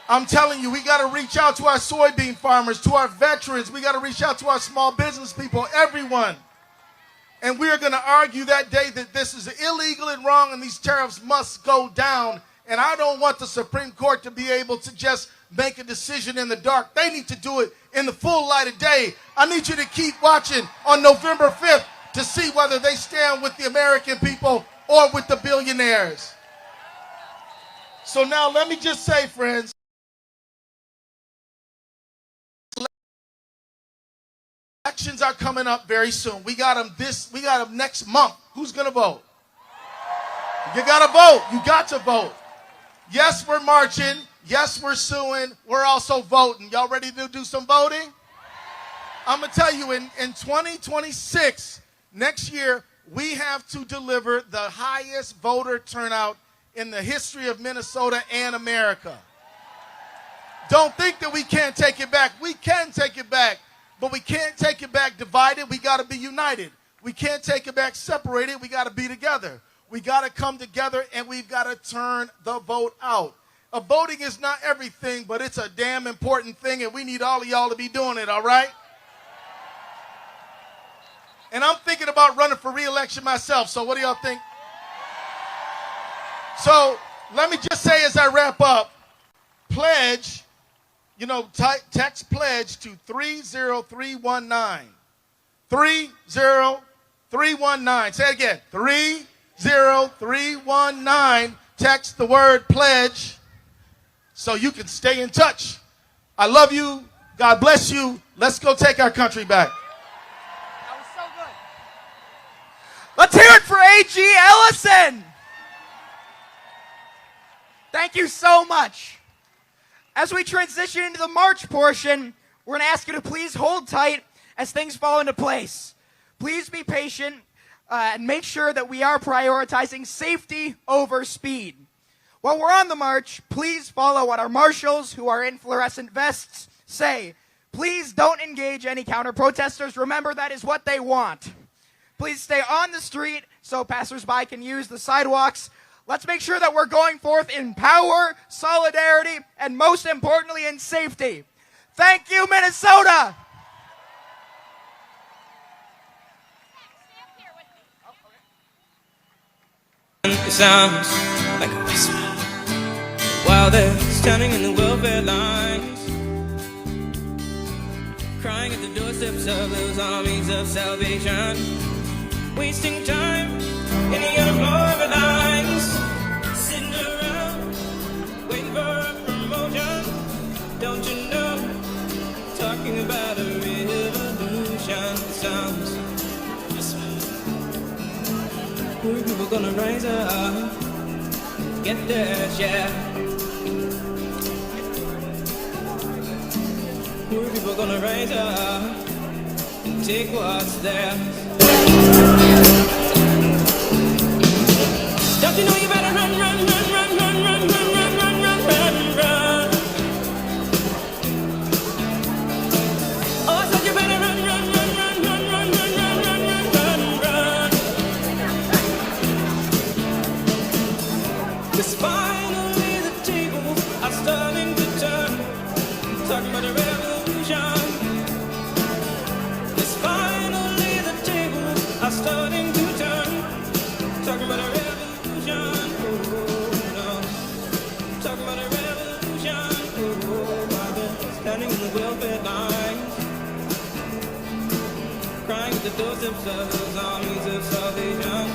I'm telling you, we got to reach out to our soybean farmers, to our veterans. We got to reach out to our small business people, everyone. And we are going to argue that day that this is illegal and wrong and these tariffs must go down. And I don't want the Supreme Court to be able to just make a decision in the dark. They need to do it in the full light of day. I need you to keep watching on November 5th to see whether they stand with the American people or with the billionaires. So now let me just say, friends, elections are coming up very soon. We got them next month. Who's going to vote? You got to vote. You got to vote. Yes, we're marching. Yes, we're suing. We're also voting. Y'all ready to do some voting? I'm going to tell you, in 2026, next year, we have to deliver the highest voter turnout in the history of Minnesota and America. Don't think that we can't take it back. We can take it back. But we can't take it back divided. We got to be united. We can't take it back separated. We got to be together. We got to come together, and we've got to turn the vote out. Voting is not everything, but it's a damn important thing, and we need all of y'all to be doing it, all right? And I'm thinking about running for re-election myself, so what do y'all think? So let me just say as I wrap up, pledge, text pledge to 30319. 30319. Say it again. 30319. Text the word pledge so you can stay in touch. I love you. God bless you. Let's go take our country back. That was so good. Let's hear it for A.G. Ellison. Thank you so much. As we transition into the March portion, we're going to ask you to please hold tight as things fall into place. Please be patient and make sure that we are prioritizing safety over speed. While we're on the march, please follow what our marshals, who are in fluorescent vests, say. Please don't engage any counter-protesters. Remember, that is what they want. Please stay on the street so passersby can use the sidewalks. Let's make sure that we're going forth in power, solidarity, and most importantly, in safety. Thank you, Minnesota! It sounds like a whisper while they're standing in the welfare lines, crying at the doorsteps of those armies of salvation, wasting time in the unemployment lines, sitting around waiting for a promotion. Don't you know, talking about a revolution. It sounds poor people gonna rise up, get their share. Poor people gonna rise up and take what's theirs. Don't you know you better run, run, run, run, run, run, run, run, run, run, run, run. Oh, I said you better run, run, run, run, run, run, run, run, run, run, run, run. 'Cause finally the tables are starting to turn, talking about a revolution. 'Cause finally the tables are starting to turn, talking about a revolution. Oh, no. Talking about a revolution. Oh, while they're standing in the welfare lines, crying at the doorsteps of those armies of salvation,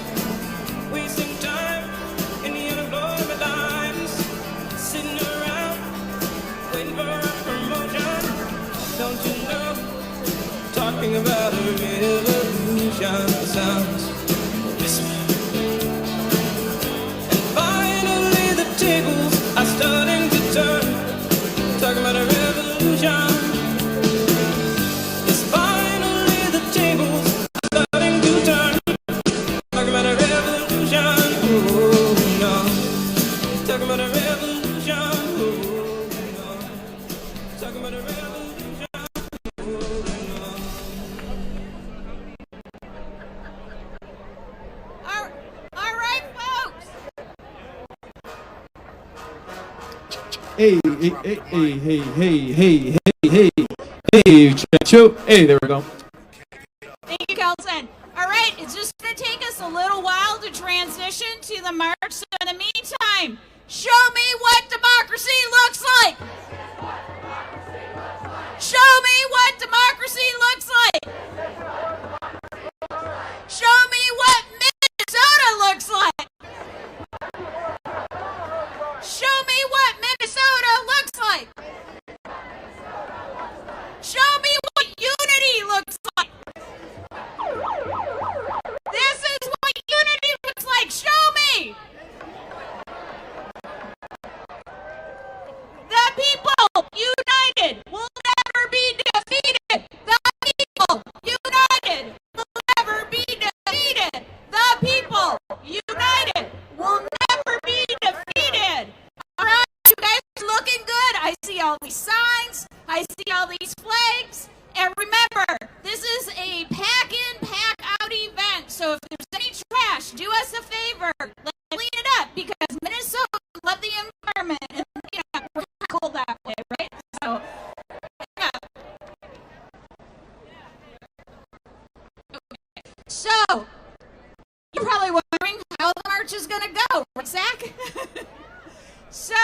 wasting time in the unemployment lines, sitting around waiting for a promotion. Don't you know, talking about a revolution sounds whisper. And finally the tables are starting to turn, talking about a revolution. Yes, finally the tables are starting to turn, talking about a revolution. Oh, no. Talking about a revolution. Oh, no. Talking about a revolution. Oh, no. All right, folks. Hey, hey, hey, hey, hey, hey, hey, hey, there we go. Thank you, Kelson. All right, it's just going to take us a little while to transition to the march. So in the meantime, show me what democracy looks like. Show me what democracy looks like. Show me what Minnesota looks like. Show me what Minnesota looks like. Show me what unity looks like. This is what unity looks like. Show me. The people united will never be defeated. The people united march is going to go, right, Zach? So,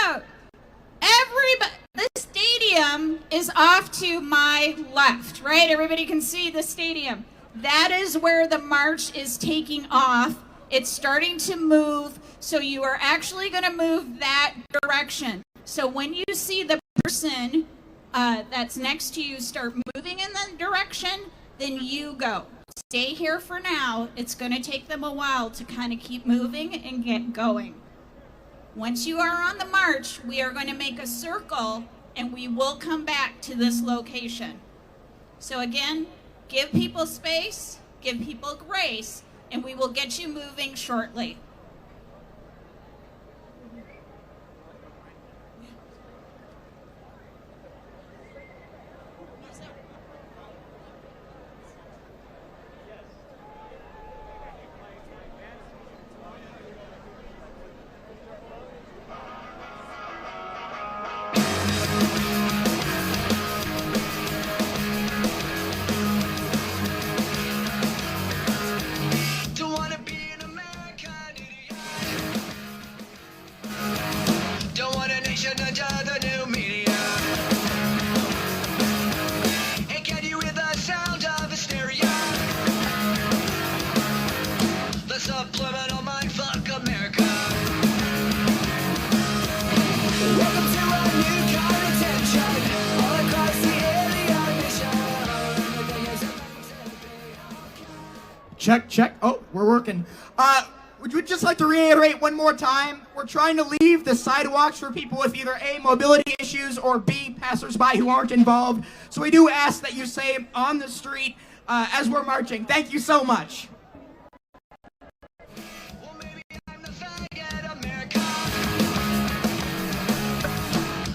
everybody, the stadium is off to my left, right? Everybody can see the stadium. That is where the march is taking off. It's starting to move, so you are actually going to move that direction. So when you see the person that's next to you start moving in that direction, then you go. Stay here for now. It's going to take them a while to kind of keep moving and get going. Once you are on the march, we are going to make a circle and we will come back to this location. So again, give people space, give people grace, and we will get you moving shortly. Check, check. Oh, we're working. Would you just like to reiterate one more time? We're trying to leave the sidewalks for people with either A, mobility issues, or B, passersby who aren't involved. So we do ask that you say on the street as we're marching. Thank you so much.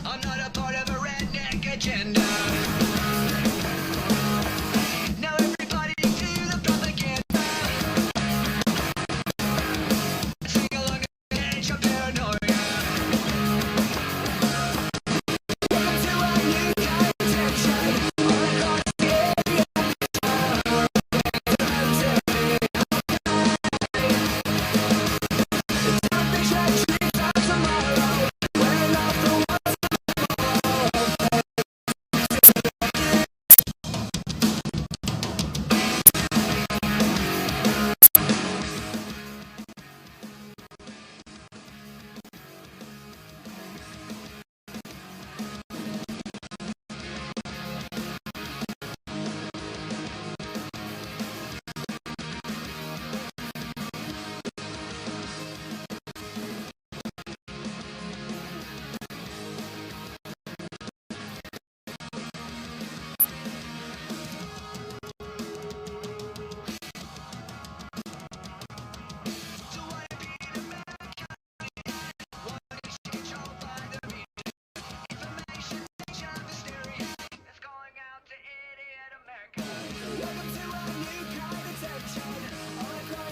I'm not a part of a redneck agenda. Now everybody do the propaganda. Sing along to the edge of paranoia. Welcome to a new kind of tension. All across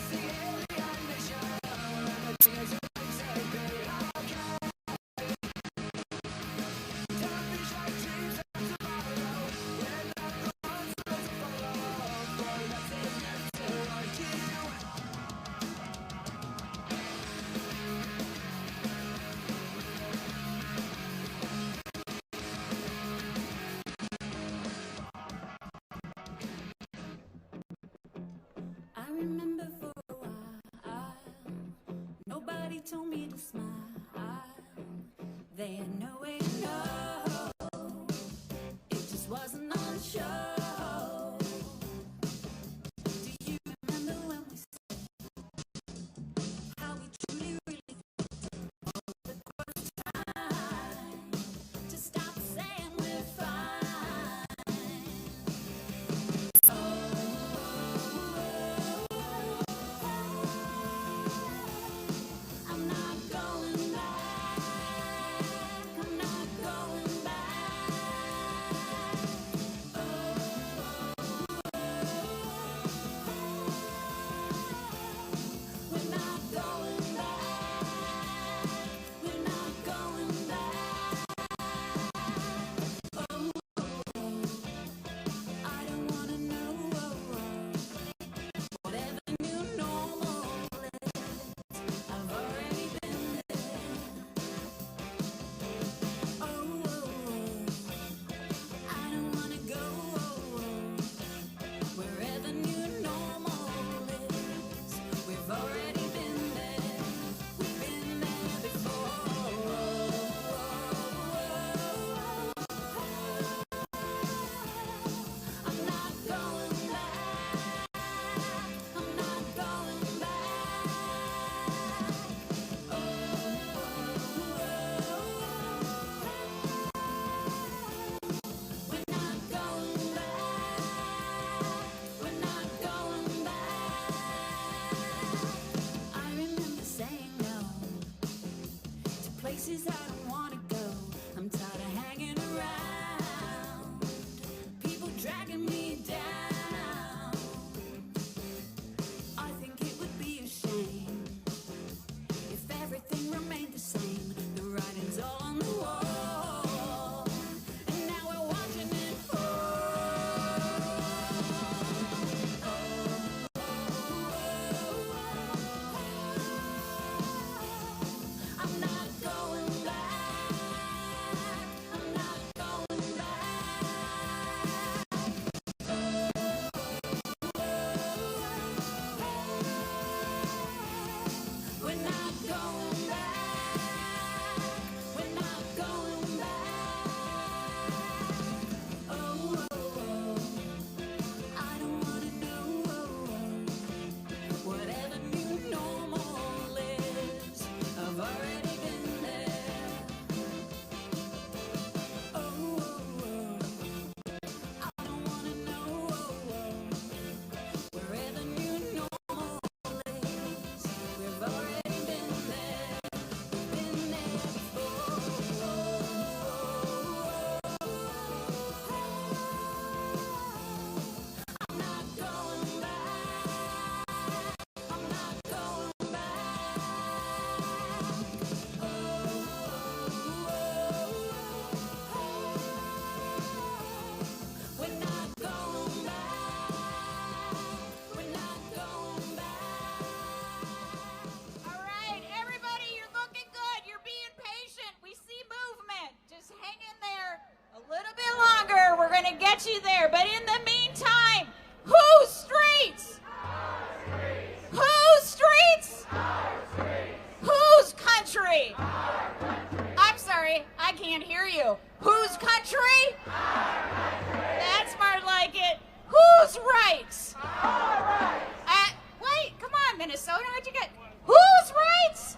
the area. It's not the dreams of tomorrow. When all the world's I remember for a while, nobody told me to smile. They had no way to know. It just wasn't on show. Do you remember when we said how we truly, really all the first time to stop saying we're fine? I'm not going going to get you there. But in the meantime, whose streets? Whose streets? Whose country? I'm sorry, I can't hear you. Whose country? That's more like it. Whose rights? Wait, come on, Minnesota, what'd you get? Whose rights?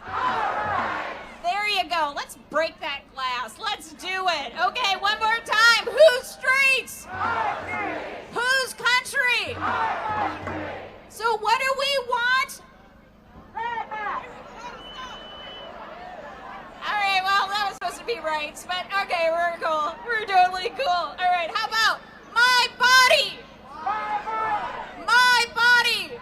There you go. Let's break that glass. Let's do it. Okay, one more time. Whose streets? Whose country? So what do we want? All right, well, that was supposed to be rights, but okay, we're cool. We're totally cool. All right, how about my body? My body.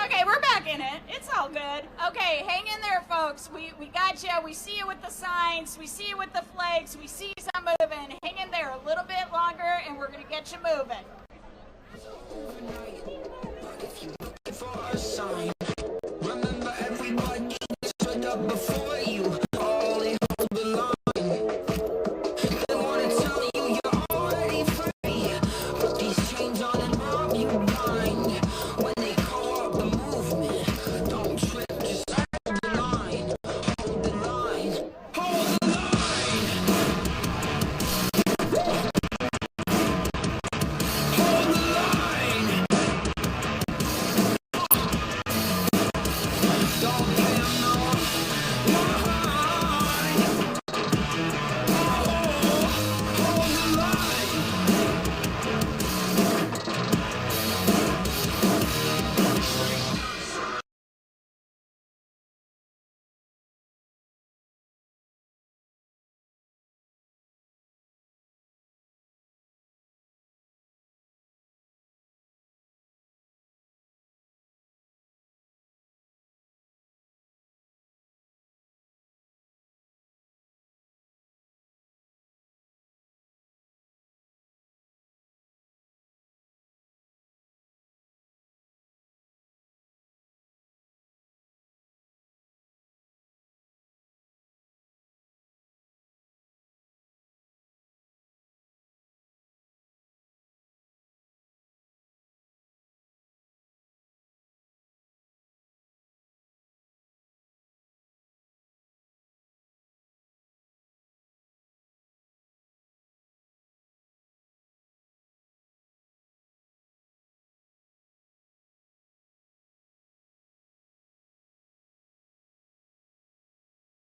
Okay, we're back in it. It's all good. Okay, hang in there, folks. We got you. We see you with the signs. We see you with the flags. We see some moving. Hang in there a little bit longer, and we're going to get you moving.